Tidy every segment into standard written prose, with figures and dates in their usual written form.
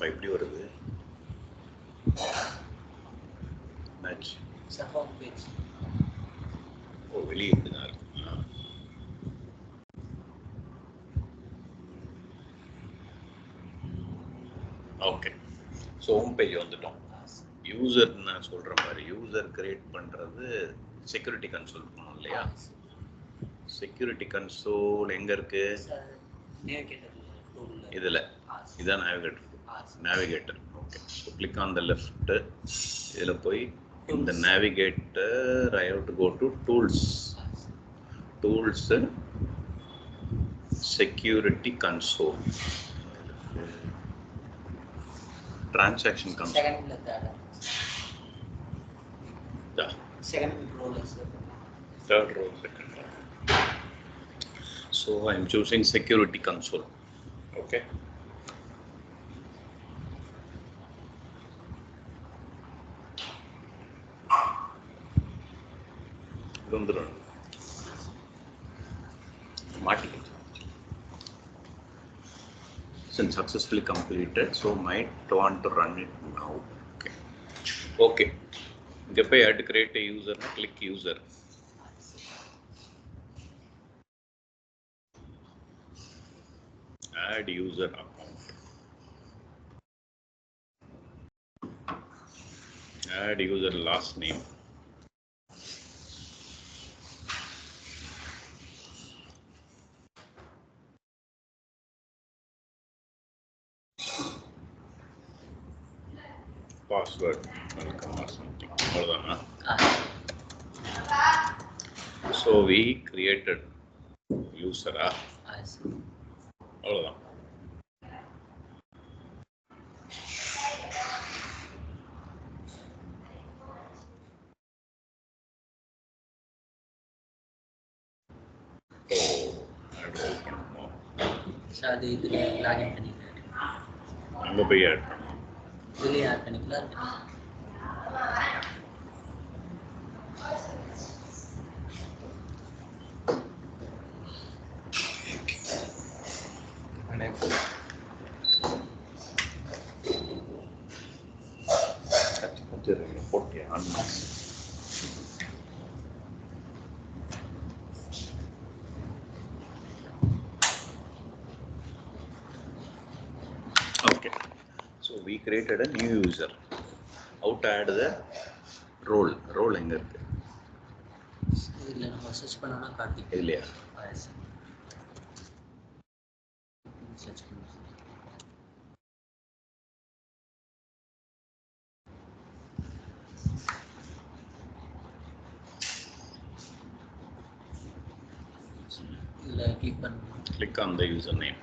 என்னப்பா இப்படி வருது மேட்ச் ஓ வெளியே இப்படிதான் இருக்குங்களா ஓகே ஸோ ஹோம் பேஜ் வந்துட்டோம் யூசர் நான் சொல்ற மாதிரி யூசர் கிரியேட் பண்றது செக்யூரிட்டி கன்சோல் பண்ணோம் இல்லையா செக்யூரிட்டி கன்சோல் எங்க இருக்கு இதுல இதான் navigator okay so click on the left இதில் போய் இந்த navigator I have to go to tools security console transaction console third row second row. So I am choosing security console. Okay. Since successfully completed, so might want to run it now. Okay. Okay. If I had to create a user, click user. Add user account. Add user last name. Password. Welcome or something. So we created user. அவ்வளோதான். அது இதுல login பண்ணிட்டாரு. அங்க போய் add பண்ணலாம். இதுலயே add பண்ணிக்கலாம். போட்டியா okay so we created a new user how to add the role எங்க இருக்கு இதுல நம்ம சர்ச் பண்ணனும்னா காட்டி இல்லையா சர்ச் பண்ணு click on the username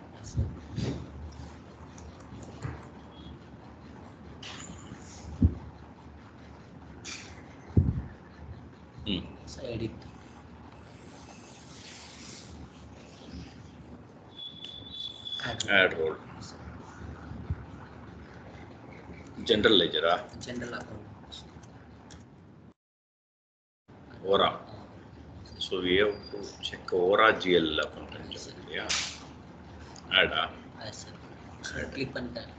so edit add role general ledger general account Aura so we have to check Aura GL account yeah add so click on that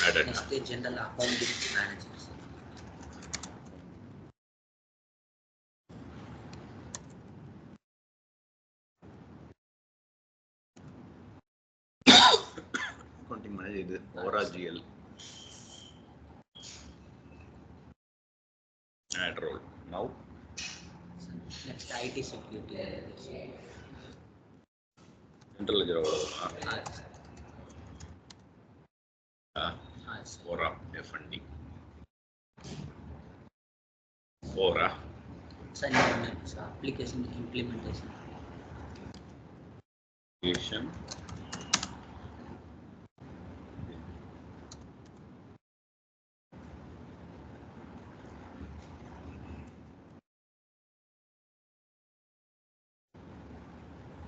add it next general account manager accounting manager இது Aura GL add role now next IT security general ledger Aura F&D Aura application implementation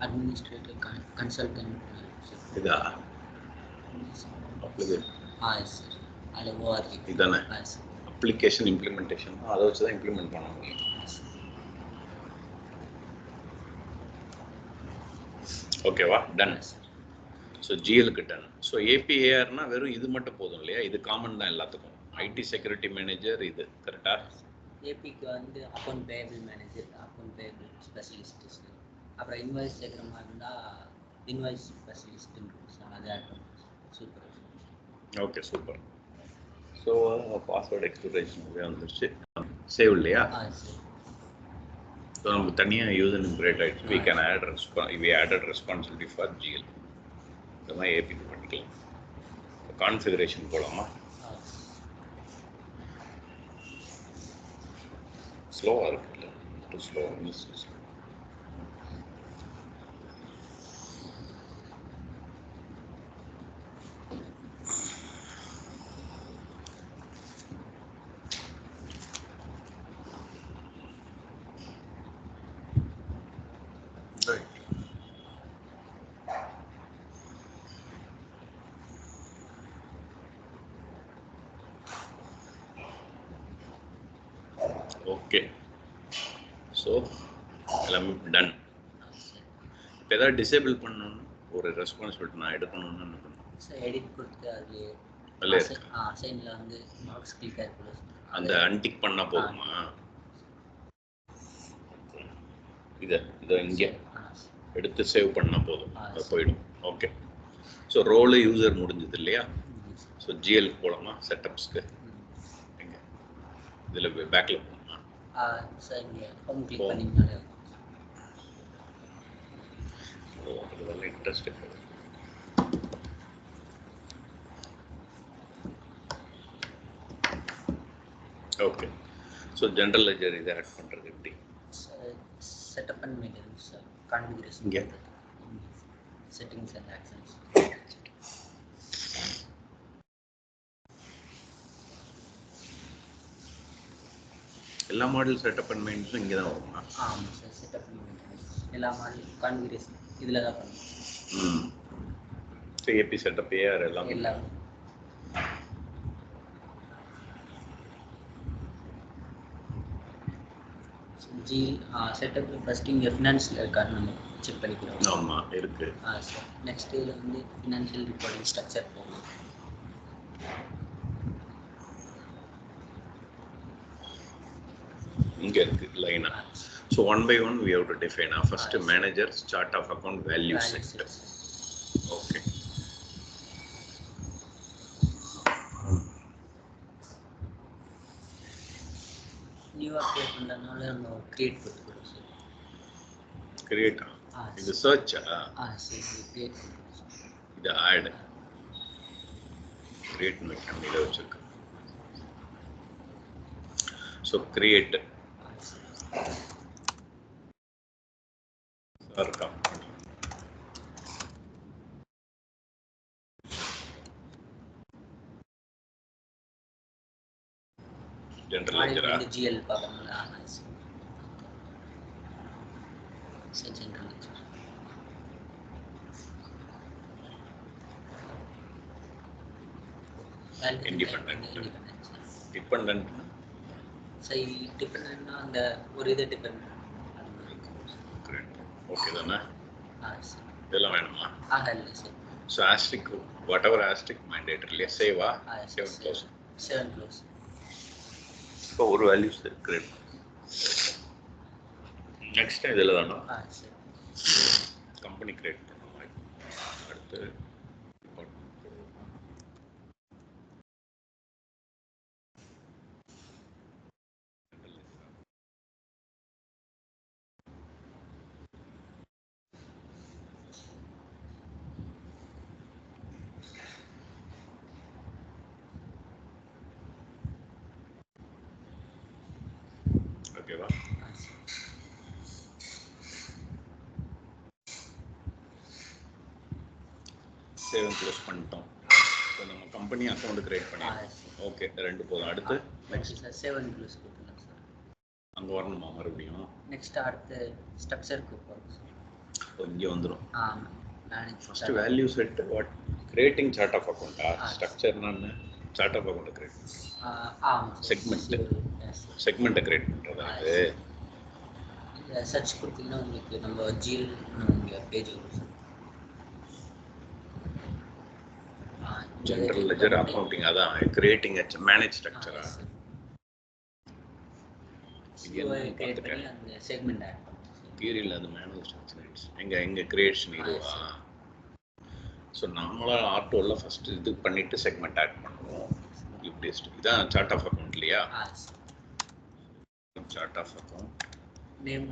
administrator consultant இதா application yes sir அது ORG இதானே yes application implementation அதை வச்சு தான் implement பண்ண முடியும் ஓகேவா டன் ஸோ ஜிஎலுக்கு டன். ஸோ ஏபிஏஆர்னா வெறும் இது மட்டும் போதும் இல்லையா? இது காமன் தான் எல்லாத்துக்கும். ஐடி செக்யூரிட்டி மேனேஜர் இது கரெக்டா? ஏபிக்கு வந்து account payable manager, account payable specialist, அப்புறம் இன்வாய்ஸ் சேர்க்குற மாதிரி இருந்தால் இன்வாய்ஸ் ஸ்பெஷலிஸ்ட்டுன்னு இருக்கும் சார். அது ஆட் பண்ணுவோம். Super. Okay super. So password expression வந்துருச்சு. சேவ் இல்லையா? சரி. ஸோ நமக்கு தனியாக யூசர் நேம் கிரியேட் ஆகிடுச்சு. We can add we added responsibility for GL. இந்த மாதிரி ஏபிக்கு பண்ணிக்கலாம். கான்ஃபிகரேஷன் போகலாமா? ஸ்லோவாக இருக்குல்ல? Too slow. ஓகே. ஸோ எல்லாமே டன். இப்போ எதாவது டிசேபிள் பண்ணணும்னு ஒரு ரெஸ்பான்சிபிலிட்டி நான் எடுக்கணும்னு என்ன பண்ணணும் சார்? எடிட் கொடுத்து அதுலேயே அசைனில் வந்து மார்க்ஸ் கிளிக் ஆகிருக்கும். அந்த அன்டிக் பண்ணால் போதுமா? இதை இங்கே எடுத்து சேவ் பண்ணால் போதும், அது போயிடும். ஓகே. ஸோ ரோலு யூசர் முடிஞ்சது இல்லையா? ஸோ ஜிஎலுக்கு போகலாமா? செட்டப்ஸ்க்கு எங்கே இதில் பேக்கில் போகணுமா? சார் இங்கே ஹோம் கிளிக் பண்ணிங்கனாலே அதெல்லாம் interest. Okay. So general ledger இதை ஆட் பண்ணுறது எப்படி? செட்டப் பண்ணி வைக்கிறது சார். கான்ஃபிகரேஷன் இங்கே செட்டிங்ஸ் அண்ட் ஆக்ஷன்ஸ். எல்லா மாடல் செட்டப் அண்ட் மெயின்ஸும் இங்கே தான் வருமா? ஆமாம் சார். செட்டப் பண்ணி எல்லா மாடல் கான்ஃபிகரேஷன் இதில் தான் பண்ணுவோம். ஸோ ஏபி செட்டப் ஏஆர் எல்லாம் ஜி செட்டப் ஃபஸ்ட்டு இங்கே ஃபினான்ஷியல் இருக்கான்னு நம்ம செக் பண்ணிக்கிறோம். ஆமாம் இருக்குது. சார் நெக்ஸ்ட் இதில் வந்து ஃபினான்ஷியல் ரிப்போர்ட்டிங் ஸ்ட்ரக்சர் போகணும். இங்கே இருக்குது லைனா. So 1 by 1 we have to define first manager's chart of account value sector. Okay. நியூவா கிரியேட் பண்றதுனால நம்ம கிரியேட் கொடுத்துறோம் சார். கிரியேட் இது சர்ச்சா? சரி கிரியேட் பண்ணுறோம். இது ஆட் கிரியேட் வைக்கணும். இதை வச்சுருக்கு. ஸோ கிரியேட் இருக்கா? ஜெனரல் லெட்ஜரா? ஜிஎல் பார்க்கணும்ல. சரி ஜெனரல் லெட்ஜர். இண்டிபெண்டன்ட். டிபெண்டன்ட் சரி. டிபெண்டன்ட்னா அந்த ஒரு இது டிபெண்ட். ஓகே தானே? இதெல்லாம் வேணுமா? இல்லை sir. So asterisk whatever asterisk mandatory இல்லையா? சேவா? Save close. 7 க்ளோஸ். இப்போ ஒரு வேல்யூஸ் கிரியேட். நெக்ஸ்ட் இதில் தானே கம்பெனி கிரியேட் பண்ணணும். அடுத்து ஓகேவா? சேவ் க்ளோஸ் பண்ணிட்டோம். இப்போ நம்ம கம்பெனி அக்கௌண்ட் கிரியேட் பண்ணிடலாம். ஓகே, 2 போதும். அடுத்து நெக்ஸ்ட் சார் சேவ் க்ளோஸ் கொடுத்துடலாம் சார். அங்கே வரணுமா மறுபடியும்? நெக்ஸ்ட் அடுத்து ஸ்ட்ரக்சருக்கு போகிறோம் சார். இங்கே வந்துடும். Manage first value set what creating chart of அக்கௌண்டா? ஸ்ட்ரக்சர்னா சார்ட் ஆஃப் அக்கௌண்ட் கிரியேட் செக்மெண்ட்டை கிரியேட் பண்ணுறதா? இது சர்ச் கொடுத்தீங்கன்னா உங்களுக்கு நம்ம ஜிஎல் இங்கே பேஜ் வரும் சார். ஜெனரல் லெட்ஜர் அக்கவுண்டிங் அதான் கிரியேட்டிங் மேனேஜ் ஸ்ட்ரக்சரா கிரியேட் பண்ணி அந்த செக்மெண்ட் ஆட் பண்ணுவோம். கீரியில் அது மேனுவல் ஸ்ட்ரக்சர் எங்க கிரியேஷன் இதுவா? ஸோ நம்மளால் ஆட்டோவில் ஃபஸ்ட்டு இது பண்ணிவிட்டு செக்மெண்ட் ஆட் பண்ணுவோம். இப்படி இதான் சார்ட் ஆஃப் அக்கௌண்ட் இல்லையா? சார்ட் ஆஃப் அக்கௌண்ட் நேம்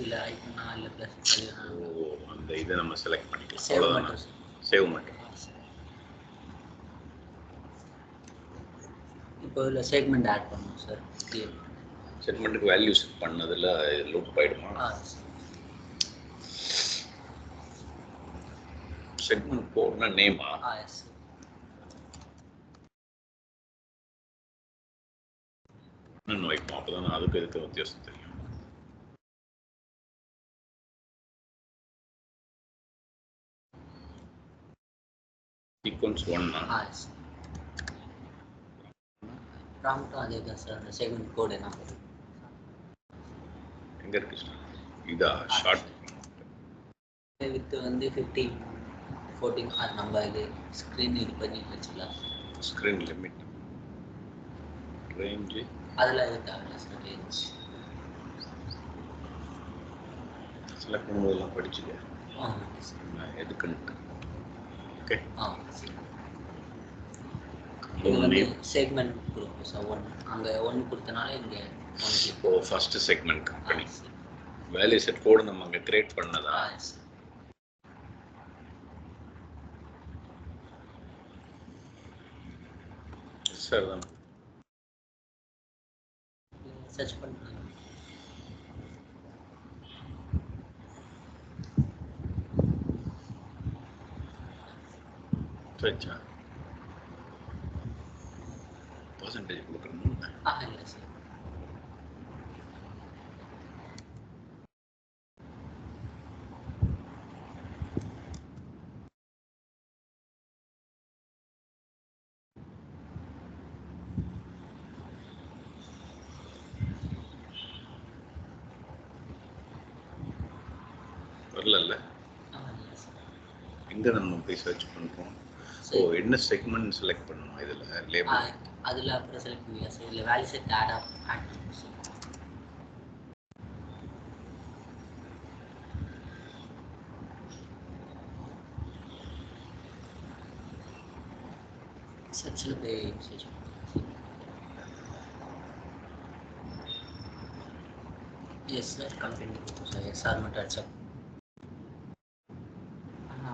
இல்லை ஐக்கனா இல்லை ப்ளஸ். ஓ அந்த இதை நம்ம செலக்ட் பண்ணிக்கலாம். அவ்வளோதான். சேவ் மட்டும். இப்போ இதில் செக்மெண்ட் ஆட் பண்ணுவோம் சார். செக்மெண்ட்டுக்கு வேல்யூ செட் பண்ணதில் லூப் ஆகிடுமா? செக்மெண்ட் கோட்னா நேமா? இன்னும் வைப்போம். அப்போ தான் அதுக்கு இதுக்கு வித்தியாசம் தெரியும். சீக்வன்ஸ் 1 ப்ராம்ப்ட்டும் அதே தான் சார். அந்த செக்மெண்ட் கோட் என்ன எங்கே இருக்கு சார்? இதா ஷார்ட் வித் வந்து 15 14 அது நம்ம இது ஸ்க்ரீன் இது பண்ணி வச்சுக்கலாம். ஸ்க்ரீன் லிமிட் ரேஞ்சு அதெல்லாம் இருக்காங்க சார். ரேஞ்ச் செலக்ட் பண்ணும்போதெல்லாம் படிச்சுக்க எதுக்குன்ட்டு. ஓகே இது வந்து செக்மெண்ட் கொடுப்போம் சார். 1 அங்கே 1 கொடுத்தனால இங்கே 1. இப்போ first segment company value set code நம்ம அங்கே கிரியேட் பண்ணதா? சார் தான் சர்ச் பண்ணுறேன். சர்ச்சா பர்சன்டேஜ் கொடுக்கணும். இல்லை சார். வரல. எங்கே நம்ம போய் சர்ச் பண்ணுறோம்? ஸோ என்ன செக்மெண்ட் செலக்ட் பண்ணணும் இதில் லேபிள்? அதில் அப்புறம் செலக்ட் பண்ணியா சார்? இல்லை வேல்யூ செட் ஆட் பண்ணுவோம் சார். சர்ச்சில் போய் சர்ச் பண்ணுவோம். Yes sir. கம்பெனி கொடுப்போம் சார். எஸ்ஆர் மட்டும் அடிச்சா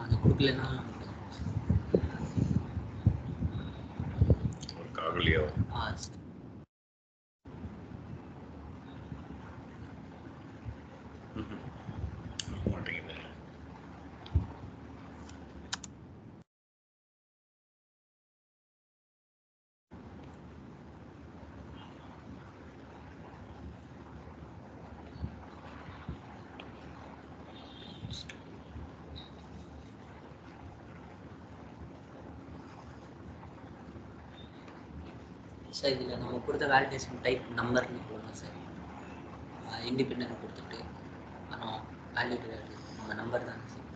அது கொடுக்கலன்னா ஒரு காகலியோ மாட்டேங்குது. சார் இதில் நம்ம கொடுத்த வேலிடேஷன் டைப் நம்பர்னு போடணும் சார். இண்டிபெண்டன்ட் கொடுத்துட்டு ஆனால் வேலிடேட் நம்ம நம்பர் தானே சார்.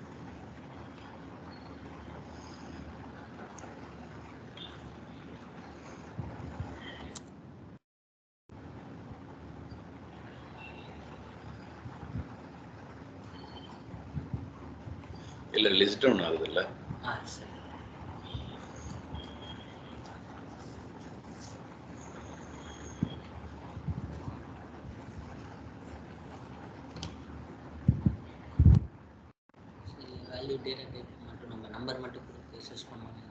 இல்லை லிஸ்ட் டவுன் ஆகுதுல்ல? சரி. வேல்யூ டேட்டா டைப் மட்டும் நம்ம நம்பர் மட்டும் கொடுத்து சர்ச் பண்ணுவோம்.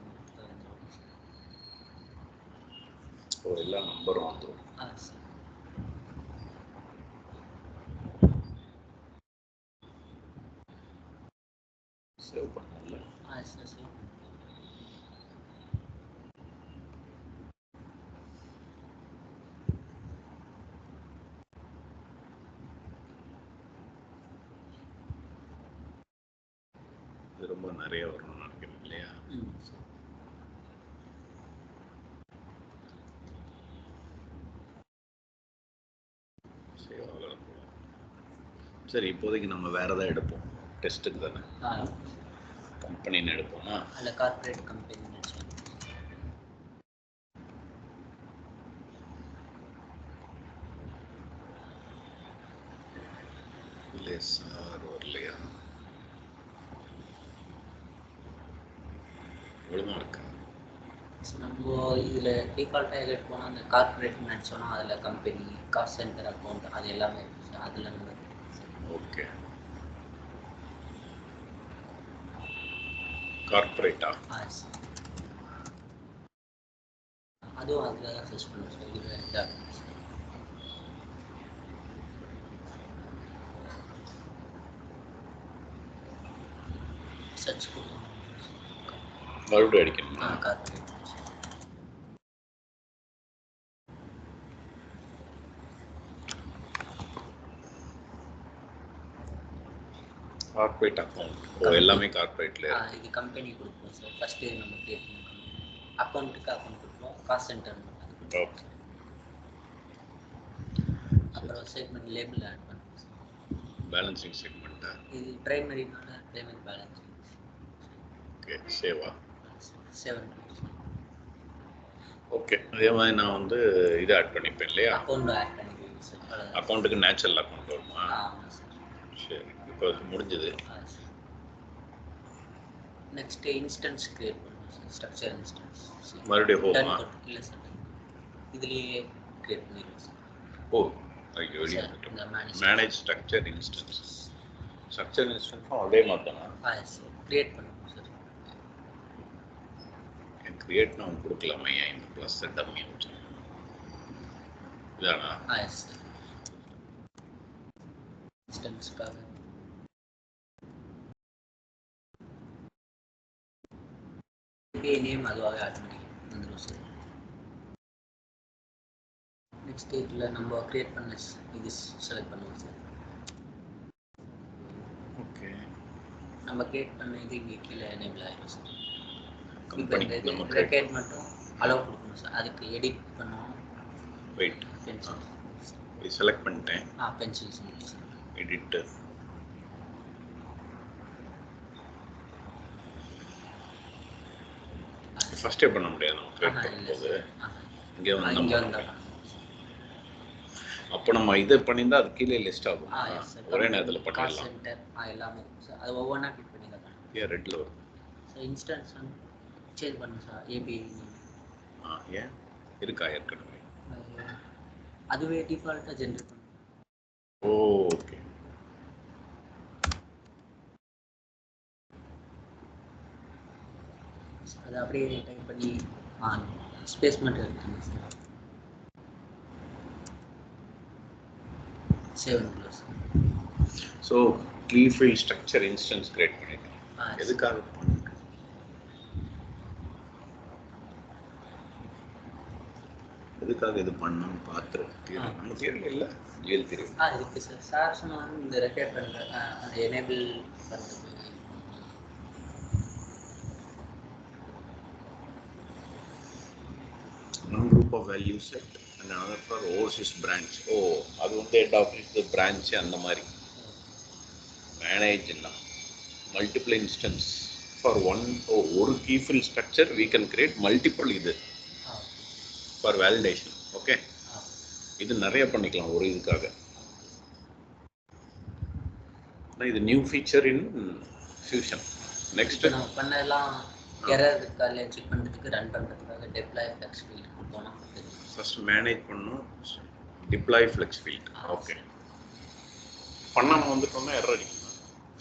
எல்லா நம்பரும் வந்துடும். சரி. சேவ் பண்ணல. சரி சரி. இது ரொம்ப நிறைய வரணும்னு நினைக்கிறேன் இல்லையா? சேவ் ஆகல போல. சரி, இப்போதைக்கு நம்ம வேற ஏதாவது எடுப்போம். டெஸ்ட்டுக்கு தானே. கம்பெனின்னு எடுப்போமா? அல்ல கார்ப்பரேட் கம்பெனி நினச்சோம். இல்லை சார், வரலையா? ஒழுங்கா இருக்கா? நம்ம இதில் டிஃபால்ட்டாக எடிட் போனால் அந்த கார்ப்பரேட் நினச்சோன்னா அதில் கம்பெனி காஸ்ட் சென்டர் அக்கௌண்ட் அது எல்லாமே இருக்குது. அதில் நம்ம ஓகே. கார்ப்பரேட்டா? அதுவும் அதில் தான் சர்ச் பண்ணுவோம் சார். இது இதாக சர்ச் பண்ணுவோம். மறுபடியும் அடிக்கணுமா? Corporate corporate account. ஓ, எல்லாமே கார்ப்பரேட்ல. இது கம்பெனி கொடுப்போம் சார். ஃபஸ்ட்டு நம்ம கிரியேட் பண்ணணும். அக்கௌண்ட்டுக்கு அக்கௌண்ட் கொடுப்போம். காஸ்ட் சென்டர் மட்டும். ஓகே. அப்புறம் செக்மெண்ட் லேபிள் ஆட் பண்ணுவோம் சார். பேலன்சிங் செக்மெண்ட்டா? இது பிரைமரினால பிரைமரி பேலன்சிங். ஓகே. சேவா? சேவ். ஓகே. அதே மாதிரி நான் வந்து இதை ஆட் பண்ணிப்பேன் இல்லையா? அக்கௌண்ட் ஆட் பண்ணிப்பேன் சார். அக்கௌண்ட்டுக்கு நேச்சுரல் அக்கௌண்ட் வருமா? ஆமாம் சார். சரி, இப்போ முடிஞ்சது. நெக்ஸ்ட் இன்ஸ்டன்ஸ் கிரியேட் பண்ணுவோம் சார். Structure instance. மறுபடியும் ஹோமா? இல்லை சார், இதுலேயே கிரியேட் பண்ணிடுவோம் சார். ஓ, ஐயோ, மேனேஜ் ஸ்ட்ரக்சர் இன்ஸ்டன்ஸ். ஸ்ட்ரக்சர் இன்ஸ்டன்ஸும் அதே மாதிரி தானா? சார் கிரியேட் பண்ணுவோம் சார். கிரியேட் நான் கொடுக்கலாமே, இந்த ப்ளஸ் டம்மி வச்சு இதானா? சார் இன்ஸ்டன்ஸ்க்காக நேம் அதுவாகவே ஆட்டோமேட்டிக் வந்துடும் சார். நெக்ஸ்ட் இதில் நம்ம கிரியேட் பண்ண இது செலக்ட் பண்ணுவோம் சார். ஓகே. நம்ம கிரியேட் பண்ண இது இங்கே கீழே எனேபிள் ஆகிடும் சார். கம்பெனிக்கு நம்ம ரெக்கார்ட் மட்டும் அலோவ் கொடுக்கணும் சார். அதுக்கு எடிட் பண்ணுவோம். வெயிட், பென்சில் செலக்ட் பண்ணிட்டேன். Pencil sir. எடிட். ஃபர்ஸ்டே பண்ண முடியாது நம்ம கிரியேட் பண்ணும்போது. இங்கே வந்து அப்போ நம்ம இதை பண்ணியிருந்தா அது கீழே லிஸ்ட் ஆகும். ஒரே நேரத்தில் பண்ணிடலாம். எல்லாமே சார். அது ஒவ்வொன்றா கிளிக் பண்ணி தான். ஏன் ரெட்டில் வரும் சார்? இன்ஸ்டன்ஸ் வந்து சேஞ்ச் பண்ணும் சார். ஏபிஐ ஏன் இருக்கா ஏற்கனவே? அதுவே டிஃபால்ட்டாக ஜென்ரேட் பண்ணும். ஓகே. அதை அப்படியே டைப் பண்ணி ஸ்பேஸ் மட்டும் எடுத்துங்க sir. Save close. So key field structure instance create பண்ணிட்டேன். எதுக்காக இது பண்ணணும்னு பார்த்துருக்கேன். நமக்கு தெரியல இல்லை, ஜிஎல் தெரியும். இருக்கு சார். சார் சொன்னாலும் இந்த ரெக்கார்ட் பண்ணுற அந்த எனேபிள் பண்ணுறது. One group of value set and another for overseas branch. ஓ, அது வந்து ஹெட் ஆஃபீஸ் பிரான்ச் அந்த மாதிரி மேனேஜ் எல்லாம். மல்டிபிள் இன்ஸ்டன்ஸ் ஃபார் ஒரு key field structure we can create multiple இது ஃபார் வேலிடேஷன். ஓகே, இது நிறைய பண்ணிக்கலாம் ஒரு இதுக்காக. இது new feature in fusion. Next நம்ம பண்ணலாம். எரர் இருக்கா இல்லையா செக் பண்ணுறதுக்கு, ரன் பண்ணுறதுக்காக டிப்ளாய் ஃப்ளெக்ஸ் ஃபீல்ட் போனால் ஃபர்ஸ்ட் மேனேஜ் பண்ணணும். Deploy flex field. ஓகே. பண்ணாமல் வந்துட்டோம்னா எரர் அடிக்குமா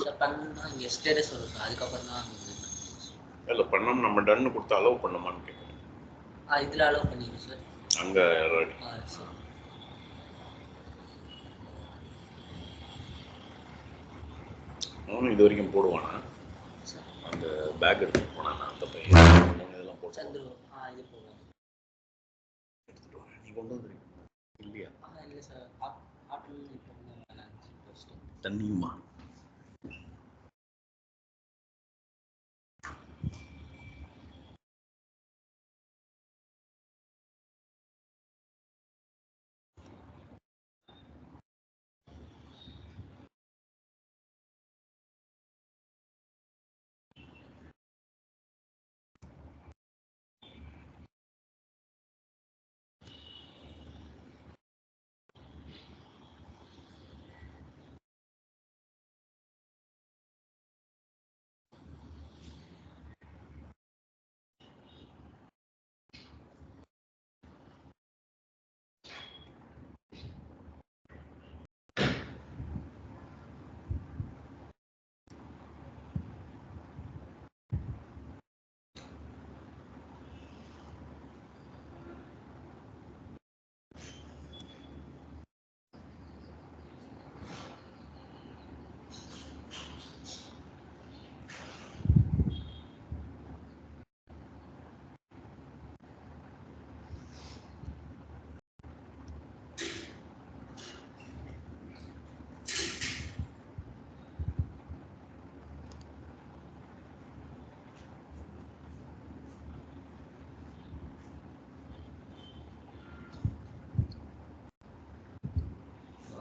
சார்? பண்ணா இங்கே ஸ்டேட்டஸ் வரும் சார். அதுக்கப்புறம் தான் இல்லை பண்ணாமல் நம்ம டன்னு கொடுத்து அலோவ் பண்ணுமான்னு கேட்குறேன். இதில் அலோவ் பண்ணிடுங்க சார். அங்கே எரர் அடிக்கும் சார். அவனும் இது வரைக்கும் போடுவானா? அந்த பேக் எடுத்துட்டு போனானா அந்த பையன்? இதெல்லாம் போட்டு சந்துரு இது போடுவாங்க. எடுத்துட்டு வா. நீ கொண்டு வந்துருக்கீங்க இல்லையா? இல்லை சார். ஆட்டோன்னு இப்போ தண்ணியுமா?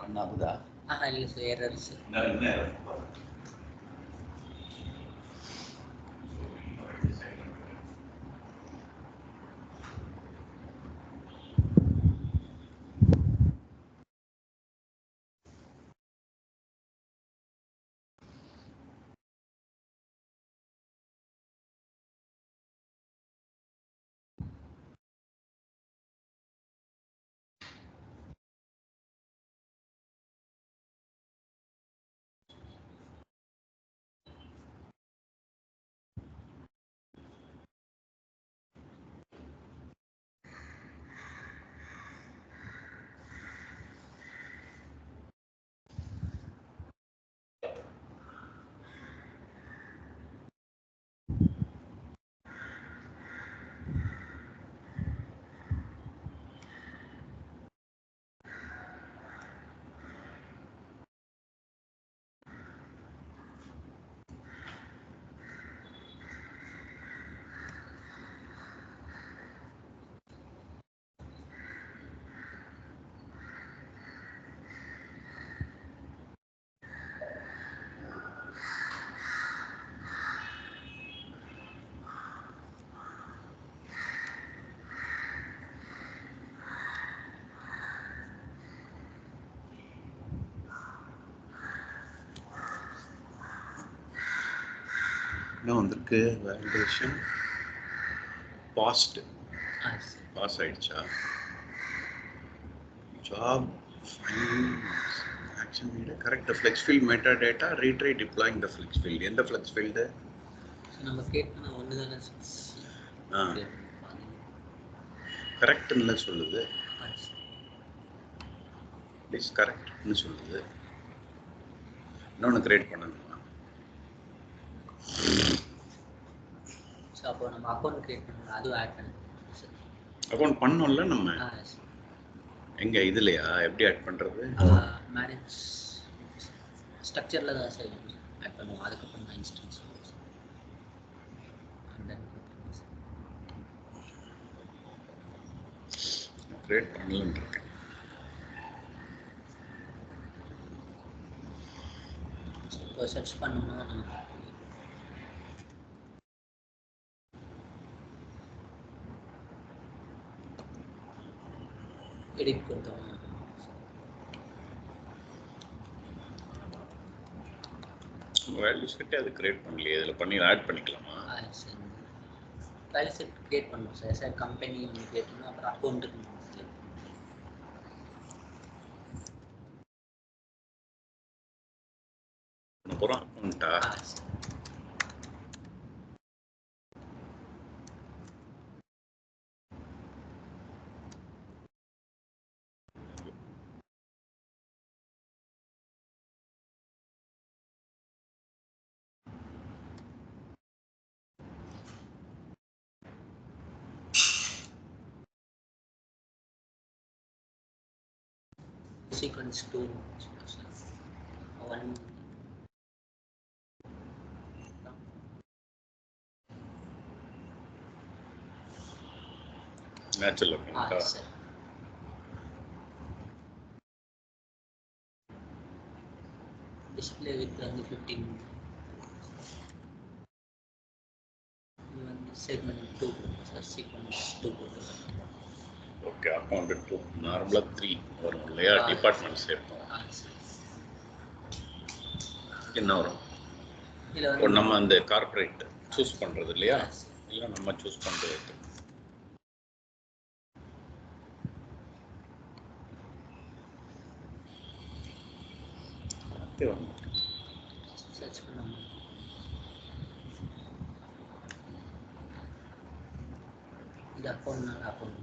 ரன் ஆகுதா? இல்லை சார், எரர்ஸ். என்ன error? என்ன வந்திருக்கு? வேலிடேஷன் பாஸ்ட் பாஸ் ஆயிடுச்சா? Job action need correct flex field metadata retry deploying the flex field. எந்த ஃப்ளெக்ஸ் ஃபீல்டு நம்ம கேட்கனா ஒன்று தானே கரெக்ட்னு சொல்லுது. இட்ஸ் கரெக்ட்னு சொல்லுது. இன்னொன்று கிரியேட் பண்ணணுமா? ஸோ அப்போ நம்ம அக்கௌண்ட் கிரியேட் பண்ணணும், அதுவும் ஆட் பண்ணணும். அக்கௌண்ட் பண்ணோம்ல நம்ம. எங்க இதுலையா எப்படி ஆட் பண்றது? மேனேஜ் ஸ்ட்ரக்சரில் தான் சார் ஆட் பண்ணுவோம். அதுக்கப்புறம் தான் இன்ஸ்டன்ஸ் கிரியேட் பண்ணலன்னு இருக்கேன். இப்போ சர்ச் பண்ணோம்னா எடிட் கொடுத்தோம். வேல்யூ செட் அது கிரியேட் பண்ணலையே, இதில் பண்ணி ஆட் பண்ணிக்கலாமா? வேல்யூ செட் கிரியேட் பண்ணணும் சார். சார் கம்பெனி ஒன்று கிரியேட் பண்ணணும், அப்புறம் அக்கௌண்ட்டுக்கு போகிறோம். அக்கௌண்ட்டா sequence 2 1 நேச்சுரல் அக்கௌண்ட்டா? சார் டிஸ்ப்ளே வித் வந்து 15 segment 2 sir sequence 2. Okay, account 2 நார்மலாக 3 வரும் இல்லையா? டிபார்ட்மெண்ட் சேர்ப்போம். என்ன வரும்? இப்போ நம்ம அந்த கார்பரேட் சூஸ் பண்ணுறது இல்லையா? இல்லை நம்ம சூஸ் பண்ணுறது. சர்ச் பண்ணாமல் இது அக்கௌண்ட்னால அக்கௌண்ட்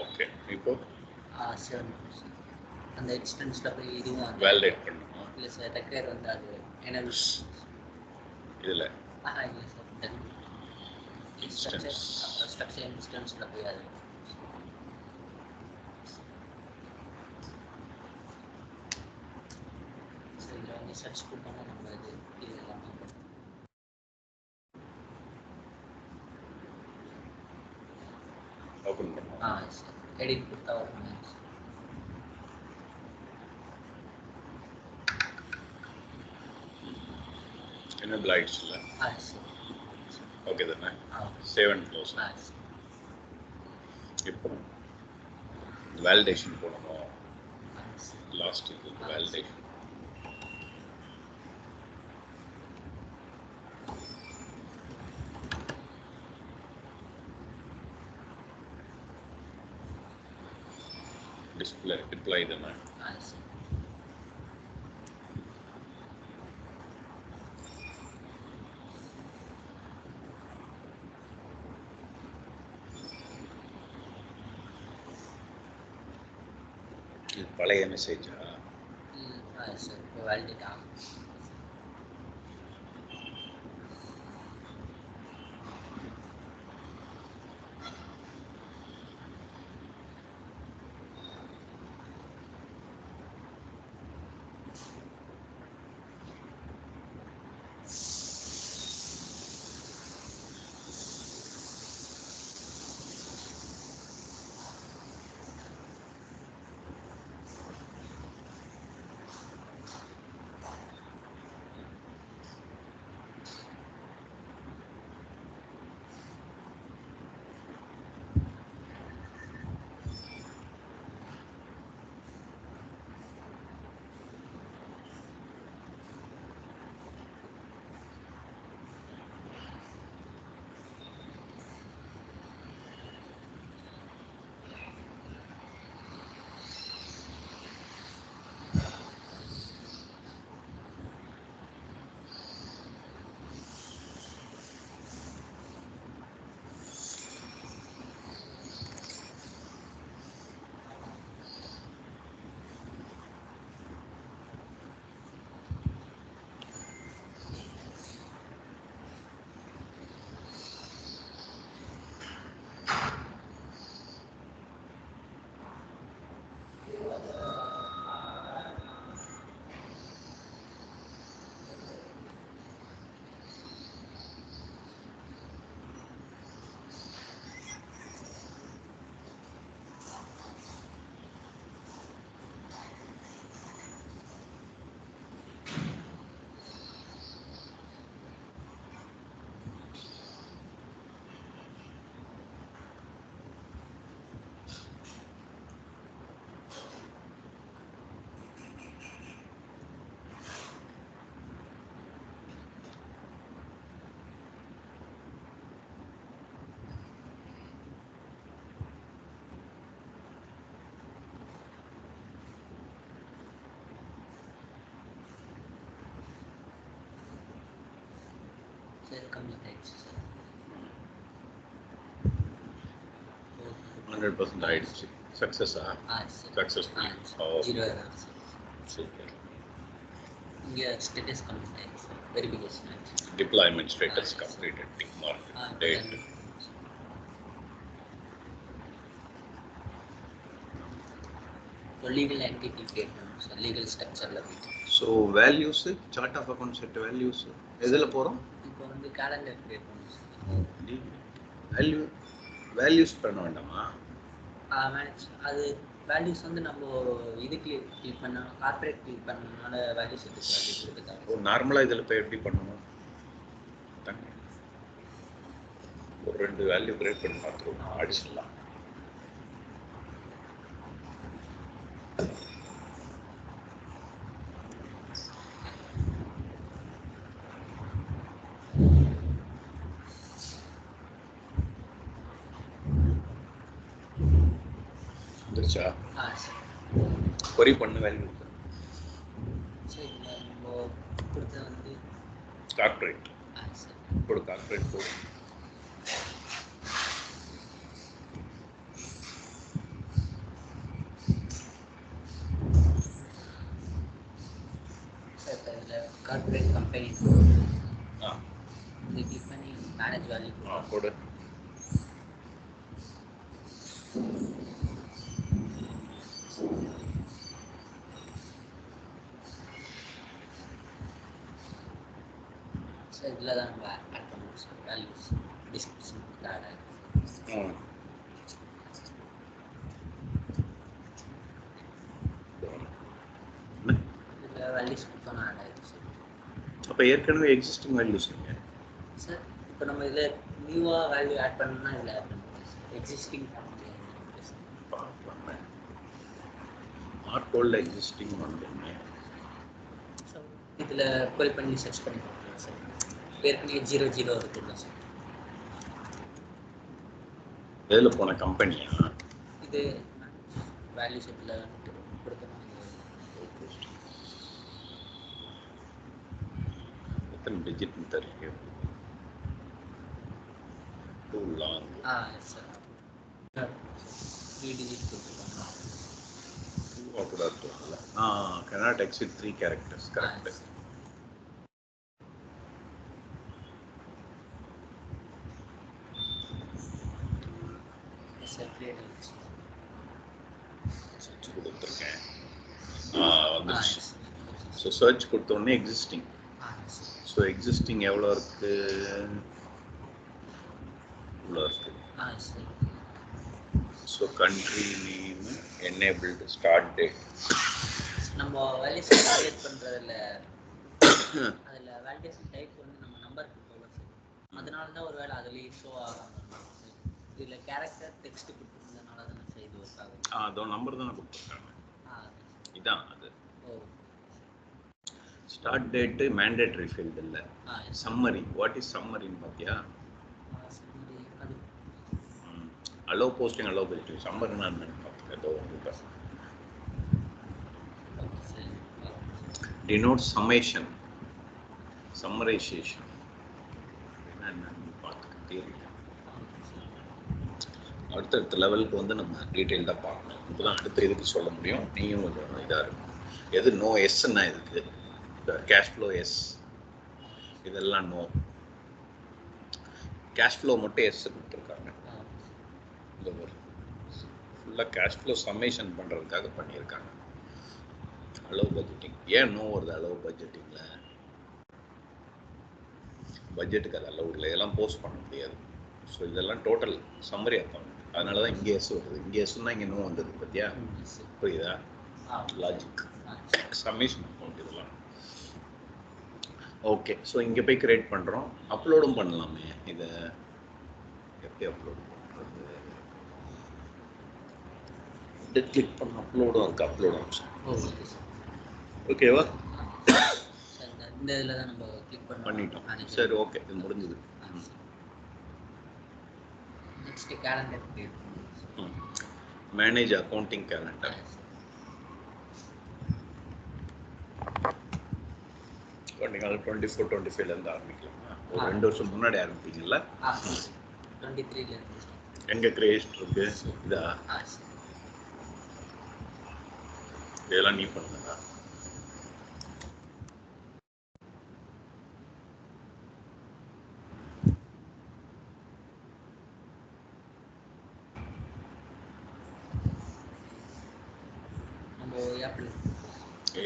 ஓகே. இப்போ 7 அந்த இன்ஸ்டன்ஸில் போய் இதுவும் வேலிடேட் பண்ணணுமா? இல்லை சார், ரெக்கையர் வந்து அது எனல் இதில் இல்லை சார், ஸ்ட்ரக்சர் அப்புறம் ஸ்ட்ரக்சர் இன்ஸ்டன்ஸில் போய் அது சார் இதில் வந்து ரிசல்ட்ஸ் கொடுத்தோம்னா நம்ம இது எல்லாமே ஓப்பன் பண்ணுவோம். சார் எடிட் கொடுத்தா வருங்க. எனேபிள் ஆயிடுச்சுல்ல? சார் ஓகே தானே? Ah save and close. Sir இப்போ வேலிடேஷன் போடணும். சார் லாஸ்ட் இது வேலிடேஷன். டிஸ்பிளே டிப்ளை தானே? சார் இது பழைய மெசேஜா? சார் இப்போ வேலிடேட் ஆகும். சார் கம்ப்ளீட் ஆயிடுச்சு சார். 100% ஆயிடுச்சு. சக்ஸஸா? Sir successful. Zero error sir. Super. இங்கே ஸ்டேட்டஸ் கம்ப்ளீட் ஆயிடுச்சு சார். வெரிஃபிகேஷன் ஆயிடுச்சு. Deployment status completed. Tick mark. Date. Legal entity create பண்ணணும் சார். லீகல் ஸ்ட்ரக்சரில் போயிட்டு. So values chart of account set values எதில் போகிறோம்? இப்போ வந்து கேலண்டர் கிரியேட் பண்ணணும் சார். வேல்யூஸ் பண்ண வேண்டாமா? மேனேஜ் அது வேல்யூஸ் வந்து நம்ம இது கிளிக் பண்ணால் கார்பரேட் கிளிக் பண்ணனால வேல்யூஸ் எடுத்து வேல்யூ கொடுக்குறாங்க. நார்மலாக இதில் போய் எப்படி பண்ணணும்? ஒரு 2 வேல்யூ கிரியேட் பண்ணி பார்த்துருவோம். அடிச்சிடலாம். வந்துருச்சா? கொரி பண்ண வேல்யூ சரி நம்ம கொடுத்த வந்து கார்பரேட் கொடு. கார்பரேட் கொடு. கார்பரேட் கம்பெனி இது கிளிக் பண்ணி மேனேஜ் வேல்யூ கொடு. சார் இதில் தான் நம்ம ஆட் பண்ணுவோம் சார் வேல்யூஸ் டிஸ்கிரிப்ஷன் ஆட் ஆகிடும். இதில் வேல்யூஸ் கொடுத்தோன்னா ஆட் ஆகிடும் சார். அப்போ ஏற்கனவே எக்ஸிஸ்டிங் வேல்யூஸ் நீங்கள் சார் இப்போ நம்ம இதில் நியூவாக வேல்யூ ஆட் பண்ணணும்னா இதில் ஆட் பண்ணுவோம் சார். எக்ஸிஸ்டிங் பண்ண முடியாது பார்க்கலாமே. ஆர்கோல்ல எக்ஸிஸ்டிங் வந்துடுமே. ஸோ இதில் கோல் பண்ணி சர்ச் பண்ணி பார்க்கலாம் சார். ஏற்கனவே 00 இருக்குல்ல சார். எதில் போன கம்பெனியா? இது வேல்யூ செட்டில் கொடுக்கணும். எத்தனை டிஜிட்னு தெரியல. Too long. Yes sir 3 digit கொடுத்துருக்காங்க. கூட இருக்கும்ல. cannot exceed 3 characters. Correct. Search கொடுத்துருக்கேன். வந்துருச்சு. ஸோ சர்ச் கொடுத்தோடனே எக்ஸிஸ்டிங். ஸோ எக்ஸிஸ்டிங் எவ்வளோ இருக்கு? இவ்வளோ இருக்கு. So country name enabled start date. நம்ம வேலிடேஷன் கிரியேட் பண்ணுறதுல அதில் வேலிடேஷன் டைப் வந்து நம்ம நம்பர் கொடுத்தோம்ல சார். அதனால தான் ஒரு வேளை அதுலேயே ஷோ ஆகாமல் இதில் கேரக்டர் டெக்ஸ்ட் கொடுத்துருந்ததுனால தான் சார் இது ஒர்க் ஆகும். அதோ நம்பர் தானே கொடுத்துருக்காங்க. இதான் அது. ஸ்டார்ட் டேட்டு மேண்டேட்டரி ஃபீல்டு இல்லை. சம்மரி. வாட் இஸ் சம்மரின்னு பார்த்தியா? அலோ போஸ்டிங் அலோ போஸ்டிங் சம்மரினா என்னன்னு பார்த்துக்க. ஏதோ டினோட் சம்மேஷன் சம்மரைசேஷன் என்னன்னு பார்த்துக்க. தெரியல. அடுத்தடுத்த லெவலுக்கு வந்து நம்ம டீட்டெயில்டாக பார்க்கணும். இப்போ தான் அடுத்த இதுக்கு சொல்ல முடியும். நீயும் கொஞ்சம் இதாக இருக்கும். எது நோ எஸ்ன்னா இதுக்கு கேஷ் ஃப்ளோ எஸ், இதெல்லாம் நோ. கேஷ் ஃப்ளோ மட்டும் எஸ் கொடுத்துருக்காங்க. இந்த ஒரு ஃபுல்லாக கேஷ் ஃப்ளோ சம்மேஷன் பண்ணுறதுக்காக பண்ணியிருக்காங்க. Allow budgeting. ஏன் நோ வருது அலோவ் பட்ஜெட்டிங்கில்? பட்ஜெட்டுக்கு அது அலோவ் இல்லை. இதெல்லாம் போஸ்ட் பண்ண முடியாது. ஸோ இதெல்லாம் டோட்டல் சம்மரி அக்கௌண்ட். அதனால தான் இங்கே எஸ் வருது. இங்கே எஸ்ன்னா இங்கே நோ வந்தது பார்த்தியா? புரியுதா லாஜிக்? சம்மேஷன் அக்கௌண்ட் இதெல்லாம். ஓகே. ஸோ இங்கே போய் கிரியேட் பண்ணுறோம். அப்லோடும் பண்ணலாமே. இதை எப்படி அப்லோட் பண்ணுறது? இதை கிளிக் பண்ண அப்லோடும் இருக்குது. Upload option. ஓகேவா? இந்த இதில் தான் நம்ம கிளிக் பண்ணிட்டோம். சரி ஓகே. இது முடிஞ்சது. Next calendar create manage accounting calendar. நீங்கள் 24-25 ஆரம்பிக்கலாமா? ஒரு 2 வருஷம் முன்னாடி ஆரம்பிப்பீங்கல்ல? 23 எங்கே கிரியேட் இருக்கு? இதா? இதெல்லாம் நீ பண்ணுங்க.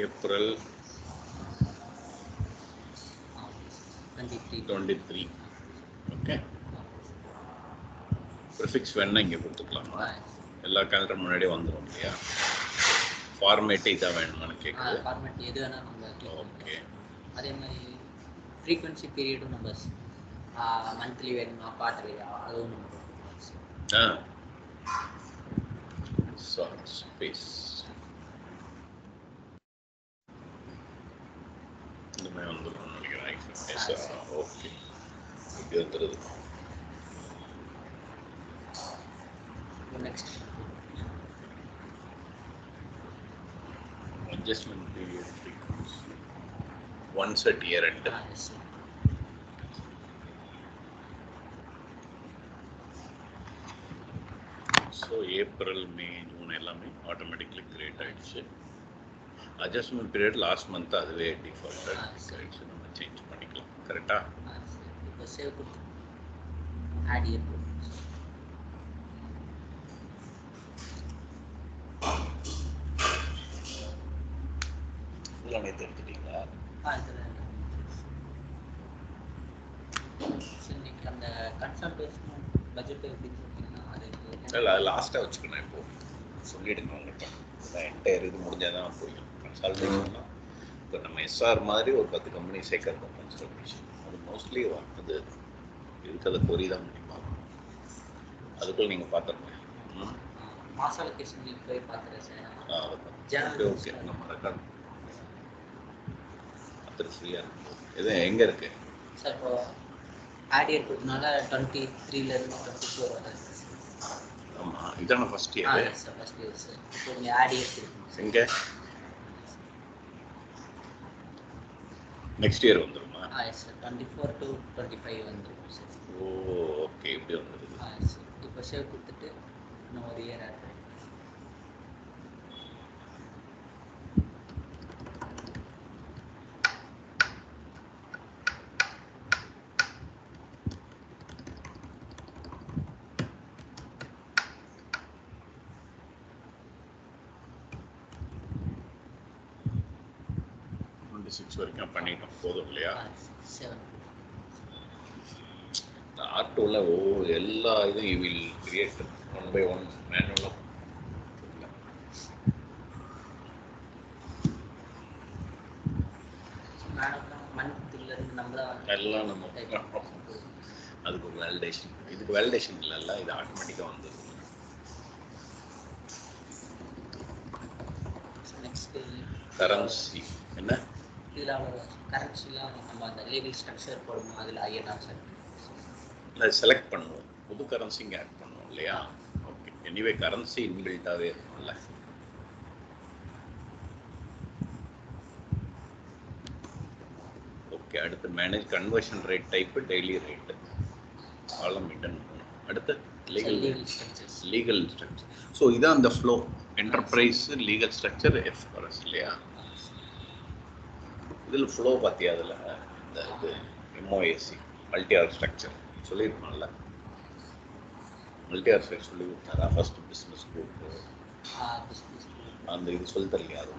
ஏப்ரல் 23. ஓகே. ப்ரிஃபிக்ஸ் வேணா இங்கே கொடுத்துக்கலாமா? எல்லா கேலண்டர் முன்னாடியே வந்துடும் இல்லையா? ஃபார்மேட்டே இதாக வேணுமான்னு கேட்குது. ஃபார்மேட் எது வேணால் நம்ம. ஓகே. அதே மாதிரி ஃப்ரீக்வன்சி பீரியடும் நம்ம மந்த்லி வேணுமா குவார்டர்லியா அதுவும் நம்ம கொடுத்துக்கலாம். ஸ்பேஸ் இந்த மாதிரி வந்துடும் நினைக்கிறேன். ஓகே. இப்படி வந்துடுது. Next adjustment period frequency once at year end. So April, May, June எல்லாமே ஆட்டோமேட்டிக்கலி கிரியேட் ஆயிடுச்சு. அட்ஜஸ்ட்மெண்ட் பீரியட் லாஸ்ட் மந்த் அதுவே டிஃபால்ட்டாக ஆயிடுச்சு. நம்ம சேஞ்ச் பண்ணிக்கலாம். கரெக்டா? இப்போ சேவ் கொடுத்து ஆட் இயர் எல்லாமே தெரிஞ்சுட்டீங்களா? சார் பேசணும் பட்ஜெட் எப்படின்னு சொன்னீங்கன்னா அது இல்லை அது லாஸ்ட்டாக வச்சுக்கணும். இப்போ சொல்லிடுங்க அவங்கள்ட்ட. என்டையர் இது முடிஞ்சால் தான் புரியும். கன்சால்டேஷன்னா இப்போ நம்ம எஸ்ஆர் மாதிரி ஒரு 10 கம்பெனி சேர்க்கறது கன்சல்டேஷன். அது மோஸ்ட்லி அது இருக்கிறத கொரி தான் முடியுமா, அதுக்குள்ள நீங்கள் பார்த்துருங்க. மாஸ் அலோகேஷன் போய் பார்க்குறேன் சார். ஓகே ஓகே, நம்ம ரெக்கார்ட் பார்த்துட்டு ஃப்ரீயாக இருக்கும். எது எங்கே இருக்குது சார்? இப்போ ஆட் இருக்கிறதுனால 23லேருந்து 24 வரை. ஆமாம், இதான first year. Sir first year sir. இப்போ நீங்கள் ஆட் இயர் எங்கே நெக்ஸ்ட் இயர் வந்துருமா? Yes sir. 24 to 25 வந்துடும் சார். ஓ ஓகே, இப்படி வந்துடுது. சார் இப்போ சேவ் கொடுத்துட்டு இன்னும் ஒரு இயர் ஆட். வரைக்கும் பண்ணிட்டோம், போதும் இல்லையா? 7. ஆர்டோவில் எல்லா இதுவும் யூ வில் கிரியேட் 1 by 1 மேனுவலாக. எல்லாம் நம்ம அதுக்கு ஒரு வேலிடேஷன். இதுக்கு வேலிடேஷன் இல்லைல்ல, இது ஆட்டோமேட்டிக்காக வந்துடும். கரன்சி என்ன இதில் அவ்வளோ கரன்சிலாம் நம்ம அந்த லீகல் ஸ்ட்ரக்சர் போடணும். அதில் ஐஎன்ஆர் சார் இல்லை செலக்ட் பண்ணுவோம். புது கரன்சி இங்கே ஆட் பண்ணுவோம் இல்லையா? ஓகே, எனிவே கரன்சி இன்பில்ட்டாகவே இருக்கும்ல. ஓகே, அடுத்து manage conversion rate type daily rate ஆலம் மெயின்டைன் பண்ணணும். அடுத்து லீகல் ஸ்ட்ரக்சர். ஸோ இதான் அந்த flow. Enterprise, legal structure, FRS இல்லையா? இதில் ஃப்ளோ பார்த்தியா? அதில் இந்த இது எம்ஓஏசி மல்டி ஆர் ஸ்ட்ரக்சர் சொல்லியிருக்கோம்ல. மல்டி ஆர் ஸ்ட்ரக்சர் சொல்லி கொடுத்தாரா? ஃபர்ஸ்ட் பிஸ்னஸ் குரூப் அந்த இது சொல்லி தரலையா? அது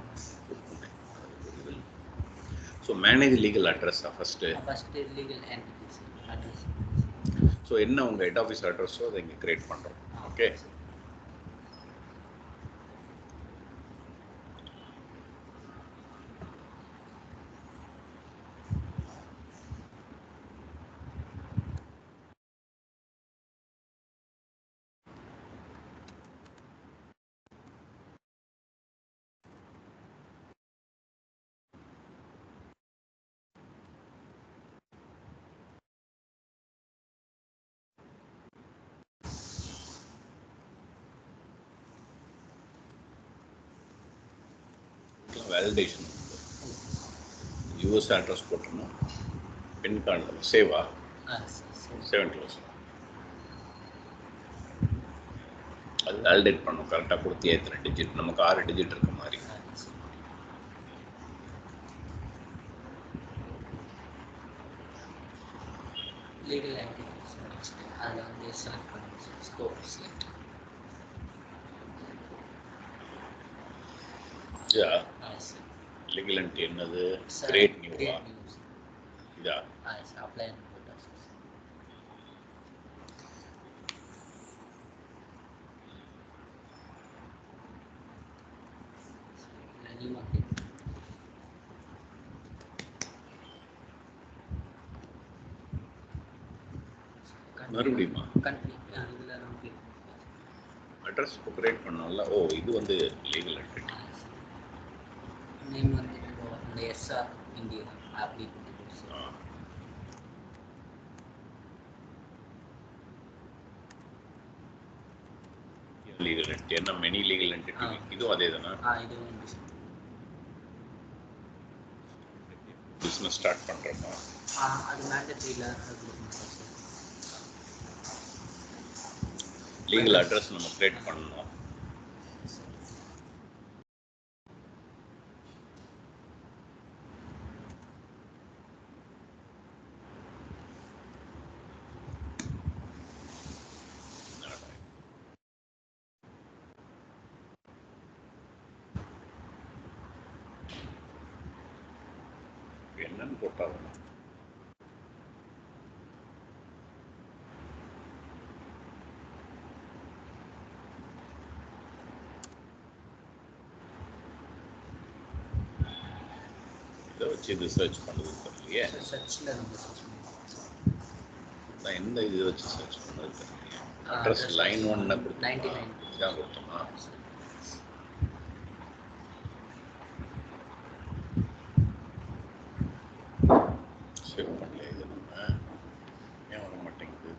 ஸோ மேனேஜ் லீகல் அட்ரஸா first legal entities address. So என்ன உங்கள் ஹெட் ஆஃபீஸ் அட்ரஸோ அதை இங்கே கிரியேட் பண்ணுறோம். ஓகே, வேலிடேஷன் யூஎஸ் அட்ரஸ் போட்டோம்னா பின் கார்டில் சேவா 7 க்ளோஸ் அது வேலிடேட் பண்ணும். கரெக்டாக கொடுத்து எத்தனை டிஜிட், நமக்கு 6 டிஜிட் இருக்க மாதிரி. லீகல் என்டிட்டிஸ் அதில் வந்து செலக்ட் பண்ணி ஸ்கோப் செலக்ட். லீகல் என்டிட்டி என்னது? கிரியேட் நியூவா? இதா அப்ளை மறுபடியுமா அட்ரஸ் கிரியேட் பண்ணோம்ல. ஓ இது வந்து லீகல் என்டிட்டி நேம் வந்து இந்த எஸ்ஆர் இந்தியா அப்படி லீகல் என்டிட்டி என்ன மெனி லீகல் என்டிட்டி இதுவும் அதே தானே? இதுவும் பிஸ்னஸ் ஸ்டார்ட் பண்ணுறோமா? அது மேண்டேட்டரியில் லீகல் அட்ரஸ் நம்ம கிரியேட் பண்ணணும். என்னன்னு போட்டாலும் வச்சு இது சர்ச் பண்ணுறது தெரியலையே. சர்ச்சில் நம்ம சர்ச் பண்ணுவோம். நான் எந்த இது வச்சு சர்ச் பண்ணது தெரியலையே. அட்ரஸ் லைன் 1 கொடுத்தோமா, இதான் கொடுத்தோமா? சேவ் பண்ணல இது நம்ம, ஏன் வர மாட்டேங்குது?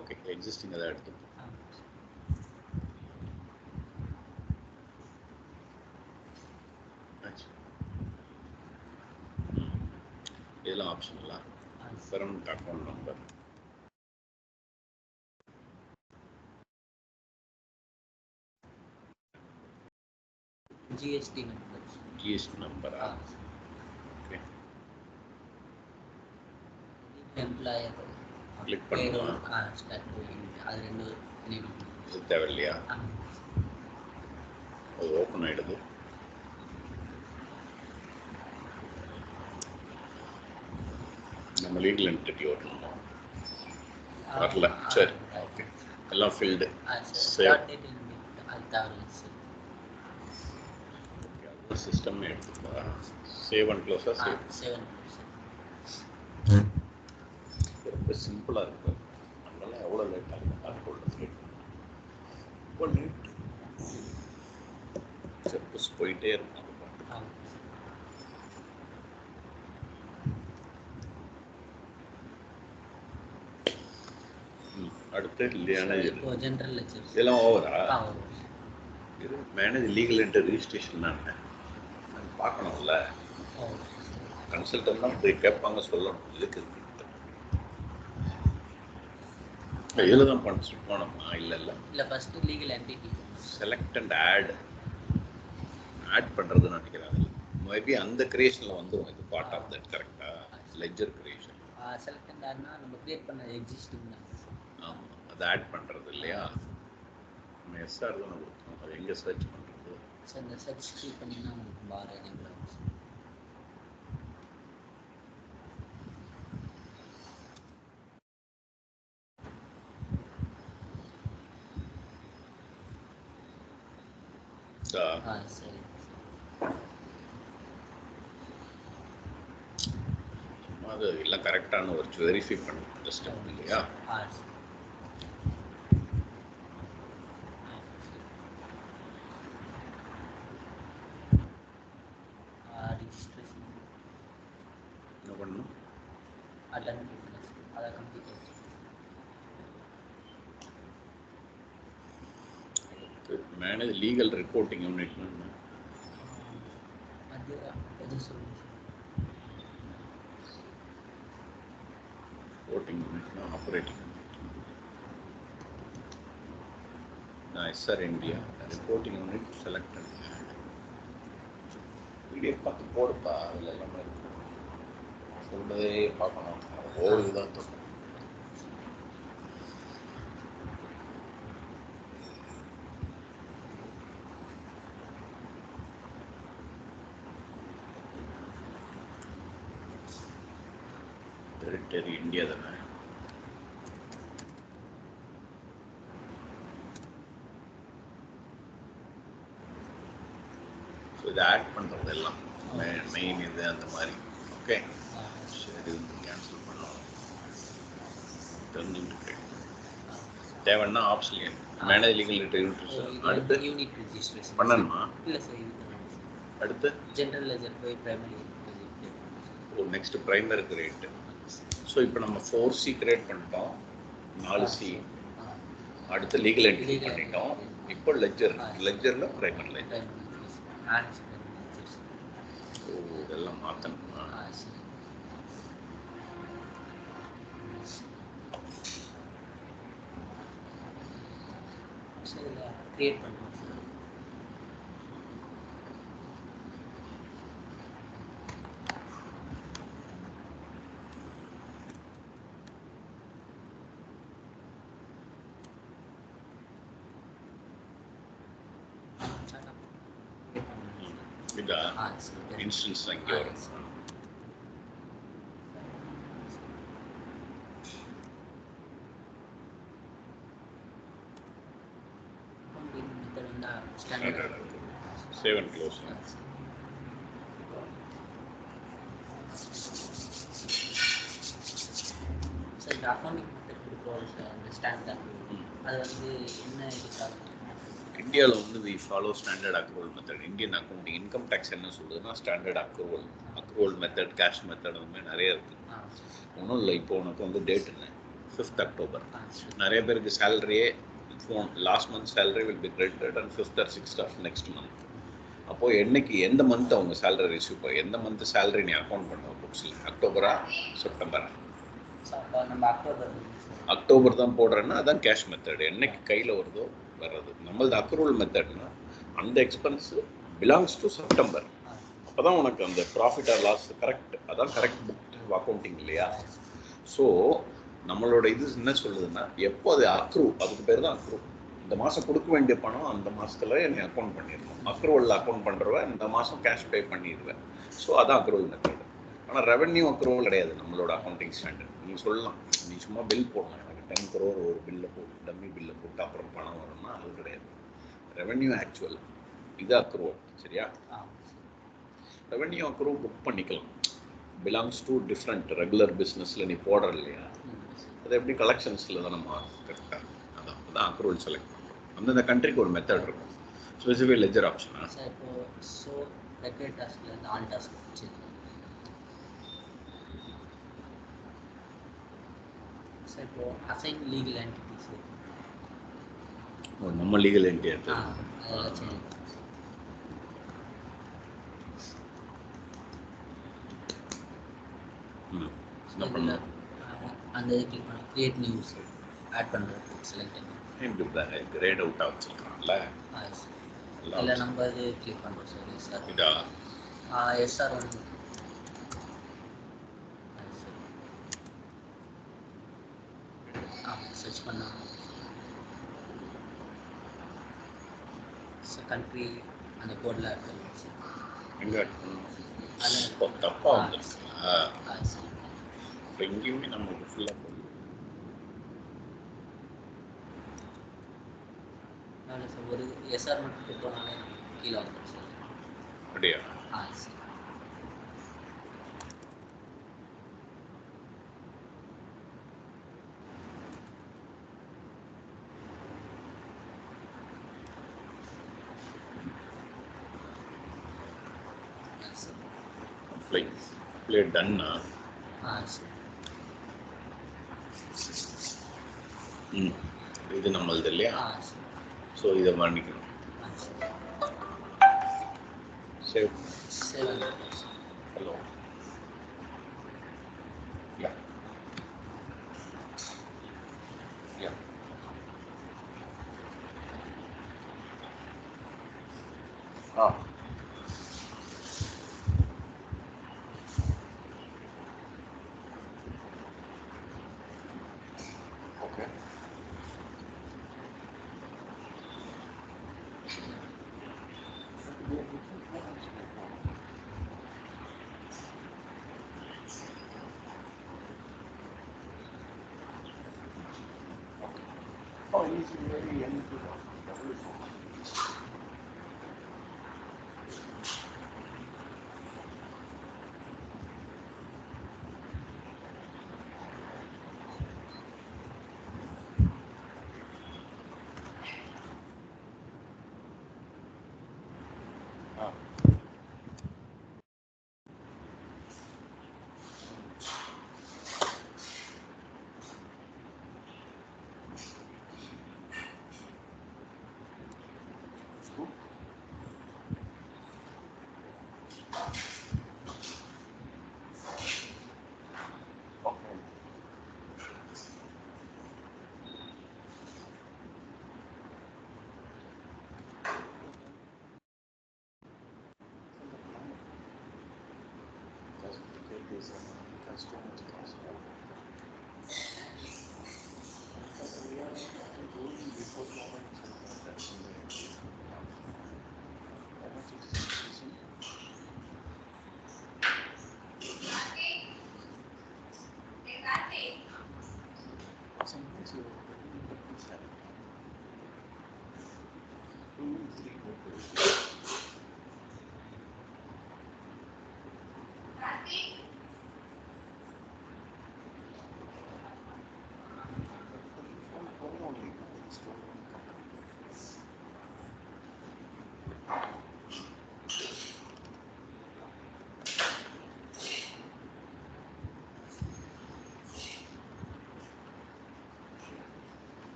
ஓகே, எக்ஸிஸ்டிங் அதை எடுத்துப்போம். இதெல்லாம் ஆப்ஷனலாம் permanent account number, GST number, GST நம்பரா? ஓகே, எம்ப்ளாயர் கிளிக் பண்ணுவோம். அது ரெண்டு இது தேவையில்லையா? அது ஓப்பன் ஆகிடுது. நம்ம லீகல் என்டிட்டி வரணும், வரல. சரி, ஓகே, எல்லாம் ஃபில்டு. சேவ் சிஸ்டம்னு எடுத்துக்கா. சேவ் அண்ட் க்ளோஸா? சேவ். ரொம்ப சிம்பிளாக இருக்கு. நம்மளாம் எவ்வளோ லேட்டாக இருக்கு பார்த்து ரொம்ப லேட். ஸ்டெப்ஸ் போயிட்டே இருக்கும். அடுத்து ஜெனரல் லெட்ஜர் இதெல்லாம் ஓவரா? இது மேனேஜ் லீகல் என்டிட்டி ரிஜிஸ்ட்ரேஷன் தான் பார்க்கணும்ல. கன்சல்டன்ட் தான் போய் கேட்பாங்க, சொல்லணும் இதுக்கு இருக்குன்ட்டு. இதில் தான் போனோமா? இல்லை first legal entity select and add பண்ணுறதுன்னு நினைக்கிறேன். மேபி அந்த கிரியேஷனில் வந்துடும். இது பார்ட் ஆஃப் தட். கரெக்டாக லெட்ஜர் கிரியேஷன். செலக்ட் அண்ட் ஆட்னா நம்ம கிரியேட் பண்ண எக்ஸிஸ்டிங் தான். ஆமாம், அதை ஆட் பண்ணுறது இல்லையா? நம்ம எஸ்ஆர் தான் கொடுத்தோம். அது எங்கே சர்ச் பண்ணுறது? சார் இந்த சர்ச் கிளிக் பண்ணிங்கன்னா உங்களுக்கு பார் எனேபிள் ஆகும். சரி, அது எல்லாம் கரெக்டான ஒரு வெரிஃபை பண்ணி அந்த ஸ்டெப் இல்லையா? என்ன பண்ணணும்? அட்டன் அதை கம்ப்ளீட் ஆகிடுச்சு. Manage legal reporting unit. அது எது சொல்லுங்க? ரிப்போர்ட்டிங் யூனிட்னா ஆப்ரேட்டிங் யூனிட். நான் SR India reporting unit select பண்ணி பிடிஎஃப் பார்த்து போடுப்பா. அதில் எல்லாமே இருக்கு. சொல்றதே பார்க்கணும். ஒவ்வொரு இதாக தோணும். டெரிட்டரி இந்தியா தானே? ஸோ இதை ஆட் பண்ணுறது எல்லாம் மெயின் இது அந்த மாதிரி. ஓகே, சரி, வந்து கேன்சல் பண்ணலாம். தெரிஞ்சுக்கிட்டு தேவைன்னா ஆப்ஷன் மேனேஜ் லீகல் ரிஜிஸ்ட்ரேஷன். அடுத்து யூனிட் ரிஜிஸ்ட்ரேஷன் பண்ணணுமா? இல்லை சார், இது அடுத்து ஜெனரல் லெட்ஜர் போய் பிரைமரி. ஓ, நெக்ஸ்ட் பிரைமரி கிரியேட். ஸோ இப்போ நம்ம 4C கிரியேட் பண்ணிட்டோம், 4C. அடுத்து லீகல் என்டிட்டி பண்ணிட்டோம். இப்போ லெட்ஜரில் பிரைமரி லெட்ஜர். ஓ, இதெல்லாம் மாற்றணுமா? கிரியேட் பண்ணுறோம். இதா இன்ஸ்டன்ஸ் அங்கே வரும். Save and close. சார் இந்த அக்கௌண்டிங் மெத்தட் கொடுக்குறோம் சார் அந்த ஸ்டாண்டர்ட் அது வந்து என்ன இதுக்காக? இந்தியாவில் வந்து we follow standard accrual method. Indian accounting income tax என்ன சொல்லுதுன்னா standard accrual method, cash method அந்த மாதிரி நிறைய இருக்குது. ஒன்றும் இல்லை, இப்போ உனக்கு வந்து டேட் என்ன 5th October. நிறைய பேருக்கு சேலரியே last month salary will be credited and 5th or 6th of next month. அப்போது என்னைக்கு எந்த மந்த் அவங்க சேலரி ரிசீவ் பண்ண, எந்த மந்த் சேலரி நீ அக்கௌண்ட் பண்ணுற புக்ஸில், அக்டோபரா செப்டம்பரா? அக்டோபர் தான் போடுறேன்னா அதான் கேஷ் மெத்தட். என்னைக்கு கையில் வருதோ வர்றது. நம்மளது அக்ரூவல் மெத்தட்னா அந்த எக்ஸ்பென்ஸு பிலாங்ஸ் டு செப்டம்பர். அப்போ தான் உனக்கு அந்த ப்ராஃபிட் ஆர் லாஸ் கரெக்ட், அதான் கரெக்ட் புக் அக்கௌண்டிங் இல்லையா? ஸோ நம்மளோட இது என்ன சொல்லுதுன்னா எப்போ அது அக்ரூ, அதுக்கு பேர் தான் அக்ரூ. இந்த மாதம் கொடுக்க வேண்டிய பணம் அந்த மாதத்துல நீ அக்கௌண்ட் பண்ணிடணும். அக்ரூவல் அக்கௌண்ட் பண்ணுறவன் இந்த மாதம் கேஷ் பே பண்ணிடுவேன். ஸோ அதான் அக்ரூவல் மெத்தட். ஆனால் ரெவென்யூ அக்ரூவல் கிடையாது நம்மளோட அக்கௌண்டிங் ஸ்டாண்டர்ட். நீ சொல்லலாம், நீ சும்மா பில் போடலாம், எனக்கு 10 crore ஒரு பில்லை போட்டு டம்மி பில்லை போட்டு அப்புறம் பணம் வரும்னா அது கிடையாது. ரெவென்யூ ஆக்சுவல், இது அக்ரூவல். சரியா? ரெவென்யூ அக்ரூவல் புக் பண்ணிக்கலாம், பிலாங்ஸ் டு டிஃப்ரெண்ட் ரெகுலர் பிஸ்னஸில் நீ போடுற இல்லையா, அது எப்படி கலெக்ஷன்ஸில் தானே மாறும். கரெக்டாக அதான் அக்ரூவல் செலக்ட் பண்ணுறோம். அந்தந்த கண்ட்ரிக்கு ஒரு மெத்தட் இருக்கும். ஸ்பெசிஃபிக் லெஜர் ஆப்ஷனா சார் இப்போ ஸோ ரெகுலர் டாஸ்க்லேருந்து ஆன் டாஸ்க் வச்சுருக்கோம் சார். இப்போ அசைன் லீகல் என்டிட்டிஸ் நம்ம லீகல் என்டிட்டி அதெல்லாம் சேஞ்ச் அந்த இது கிளிக் பண்ணி கிரியேட் நியூஸ் ஆட் பண்ணுறது செலக்ட் பண்ணி கிரேட் அவுட்டாக வச்சுருக்காங்கல்ல. இல்லை நம்ம இது கிளிக் பண்ணுறோம் சார். எஸ்ஆர் இதா எஸ்ஆர் ஒன்று சர்ச் பண்ணால் கண்ட்ரி அந்த கோடில் ஆட் பண்ணுவோம் சார். எங்கே ஆட் பண்ணணும்? தப்பாக வந்துருக்குங்களா? இப்போ எங்கேயுமே நம்மளுக்கு ஃபுல்லாக போடணும். சார் ஒரு எஸ்ஆர் மட்டும் கொடுத்தோம்னாலே கீழே வந்துடும் சார். அப்படியா? சார் ப்ளே டன்னா? இது நம்மளது இல்லையா? ஸோ இதை பண்ணிக்கணும். Save. Hello. Yeah yeah okay. Oh, he's very young.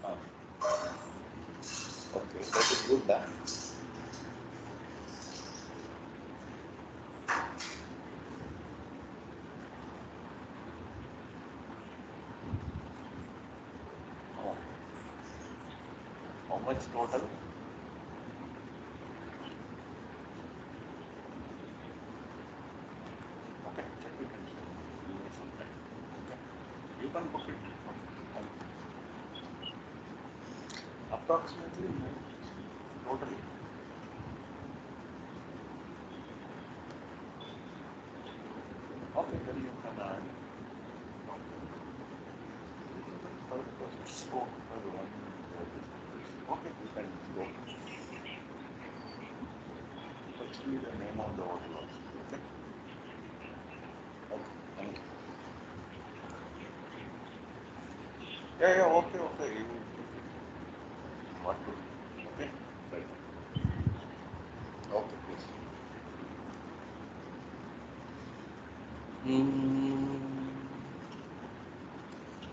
Ah, okay, that is good. Oh, how much total? Okay, check it and show. You need some time. Okay, you can book it. Approximately totally. Okay, then you can add. Oh, okay, you can go. Text me the name of the hotel also. Okay. Okay. Thank you. Yeah. Okay. You what to? Okay. Right. Okay, please.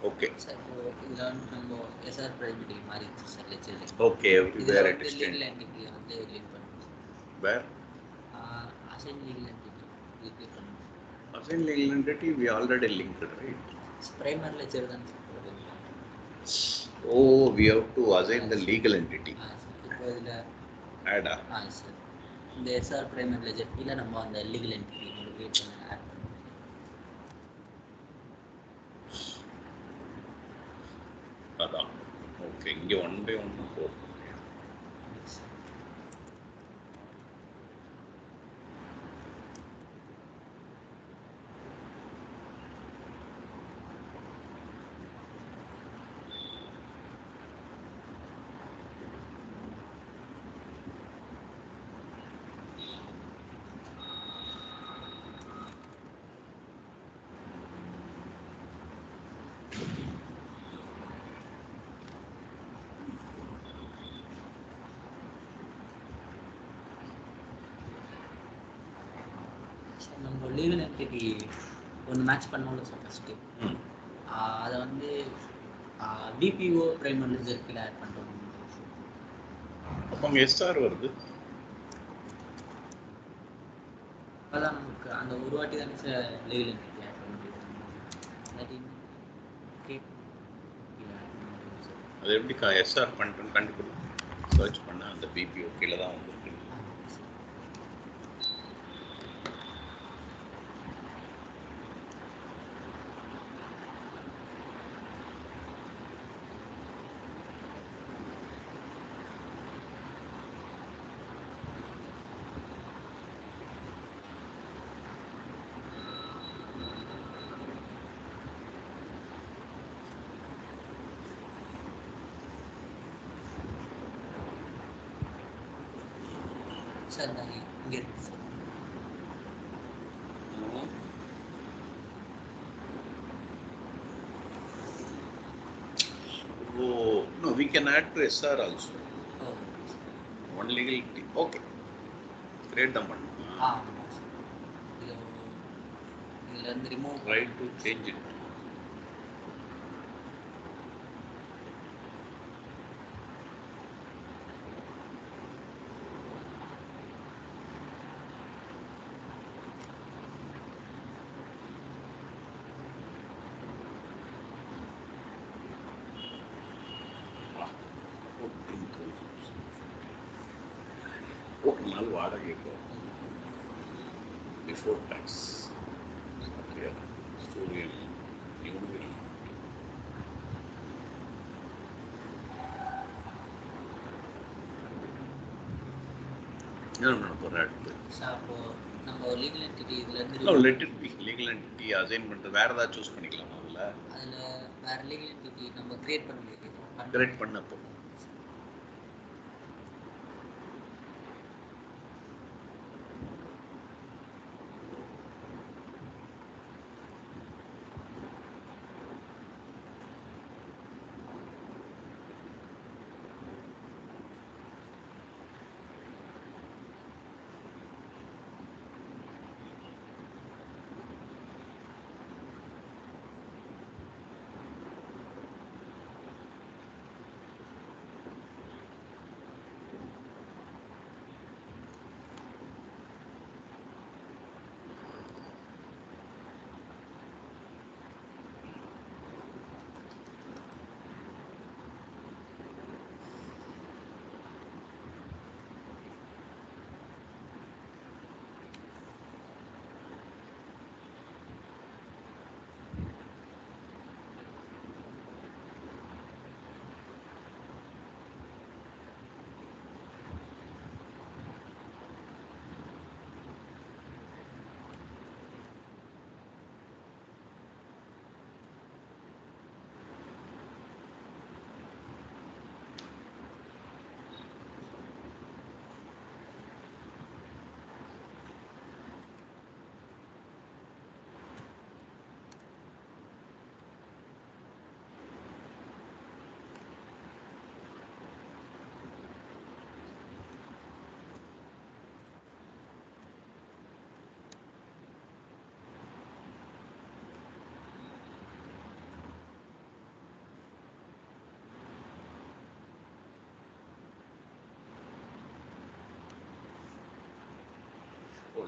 Okay. Sir இப்போ இதில் வந்து நம்ம SR primary மாறிடுச்சு sir lecture. Okay, everywhere it is legal changed. Entity வந்து link பண்ணுவோம். Where? Assign legal entity இது click பண்ணுவோம். Assign legal entity we already linked, right? Primary lecture தான் சார் போடுவீங்க. Oh, we have to assign the legal entity. இப்போ இதில் Add. Sir இந்த SR primary ledger கீழே நம்ம அந்த லீகல் என்டிட்டி நம்ம கிரியேட் பண்ணி ஆட் பண்ணுவோம். அதான். ஓகே, இங்கே 1 by 1 போகும். நம்ம லீகல் என்டிட்டி ஒன்று மேட்ச் பண்ணோம்ல சார் ஃபஸ்ட்டு, அதை வந்து டிபிஓ பிரைமரி லெஜர் கீழே ஆட் பண்ணுறோம். அப்போ அங்கே எஸ்ஆர் வருது. அப்போதான் நமக்கு அந்த ஒரு வாட்டி தானே சார் லீகல் என்டிட்டி ஆட் பண்ண முடியும். அது எப்படி எஸ்ஆர் பண்ணிட்டு கண்டுபிடி சர்ச் பண்ண அந்த பிபிஓ கீழே தான் வந்துருக்கு. சார் இங்கே இருக்கு sir. Oh, no, we can add to SR also. Oh. One legality. Okay. Create the one. இதுல இருந்து remove. Try to change it. நாள் வாடகை பிஃபோர் டேக்ஸ் சூரியன் யூனிவரி லீகல் என்டிட்டி இதுல இருந்து let it be legal entity assign பண்ணிட்டு வேற ஏதாவது சூஸ் பண்ணிக்கலாம். அதுல வேற லீகல் என்டிட்டி நம்ம கிரியேட் பண்ண முடியும். கிரியேட் பண்ணப்போ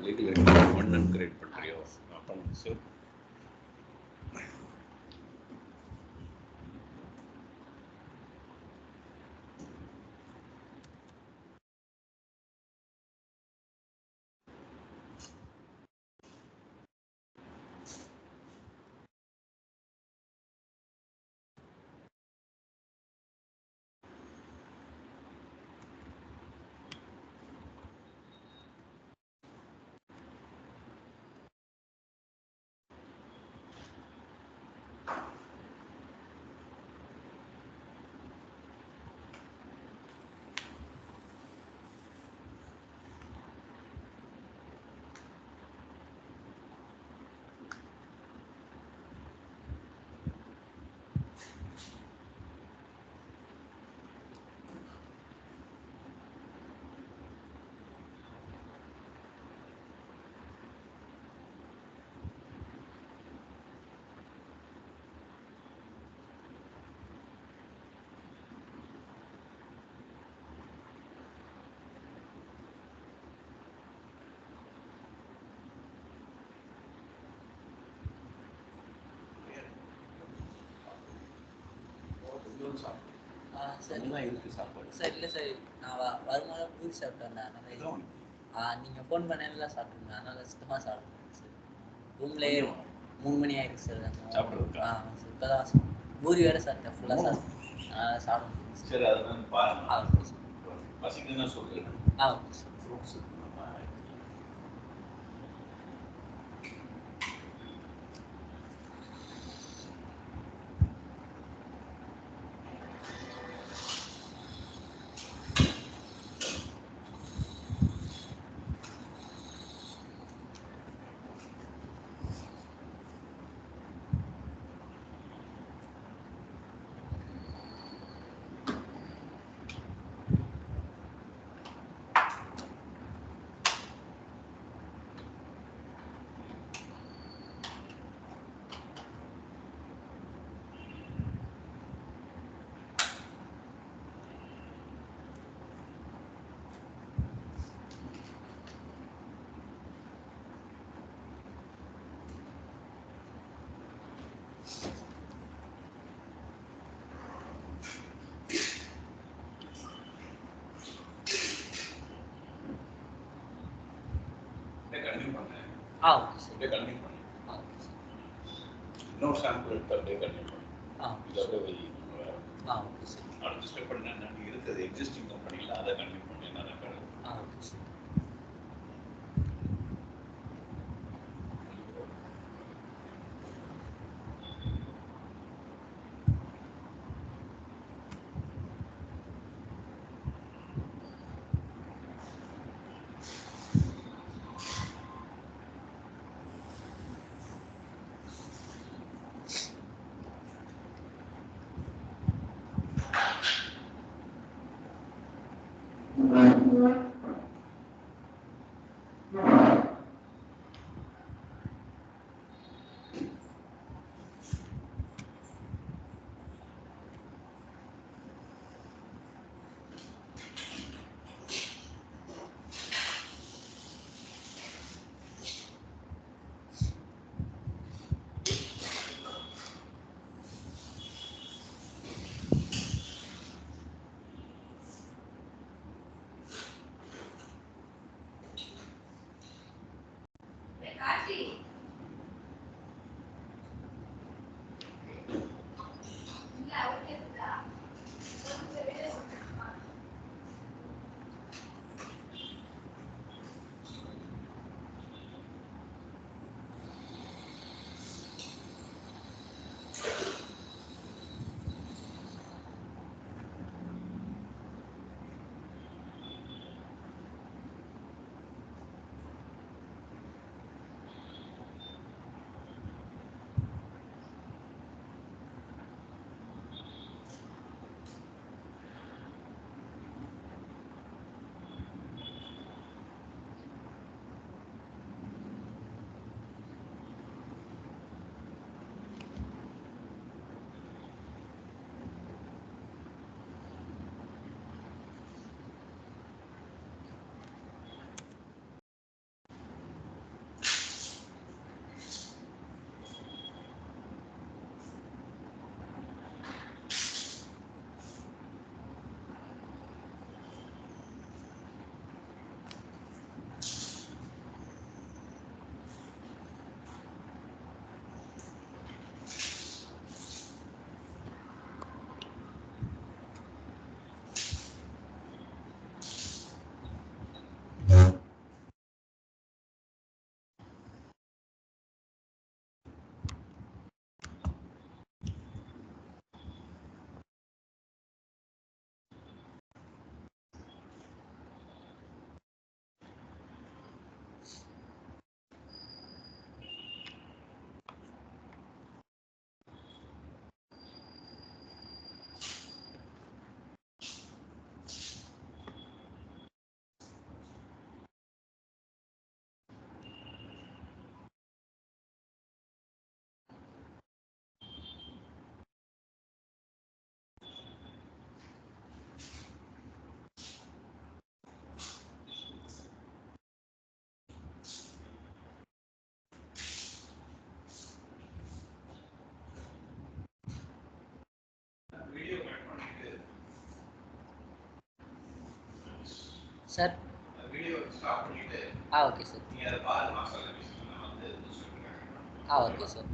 லீகல் என்டிட்டி 1 கிரியேட் பண்றியோ அப்போ சேவ். சார் இருக்கு சாப்பாடு சார் இல்லை சார் நான் வரும்போது பூரி சாப்பிட்டு வந்தேன். அதனால நீங்கள் ஃபோன் பண்ணல சாப்பிட்டுருந்தேன். அதனால சுத்தமாக சாப்பிடுங்க சார். ரூம்லேயே 3 மணி ஆயிடுச்சு சார். சாப்பிட்றதுக்கா? சார் இப்போ தான் பூரி வேறு சாப்பிட்டேன் ஃபுல்லாக சாப்பிட்டேன். அதனால் சாப்பிடுங்க சரி. அதெல்லாம் பாருங்க. Okay sir. பசிக்குன்னா சொல்லுங்க. Okay sir. ஃப்ரூட்ஸ் கண்டினியூ பண்ணேன். Okay sir. கண்டினியூ பண்ணேன். Okay sir. இன்னொரு சாம்பிள் எடுத்து அப்படியே கண்டினியூ பண்ணேன். இது அப்படியே வை. Okay sir. அடுத்த ஸ்டெப் என்ன இருக்குது எக்ஸிஸ்டிங் கம்பெனியில் அதை கண்டினியூ பண்ணேன். நான் okay sir. Sir video stop பண்ணிட்டு ஓகே சார் நீங்க அதை பாருங்க. Okay sir.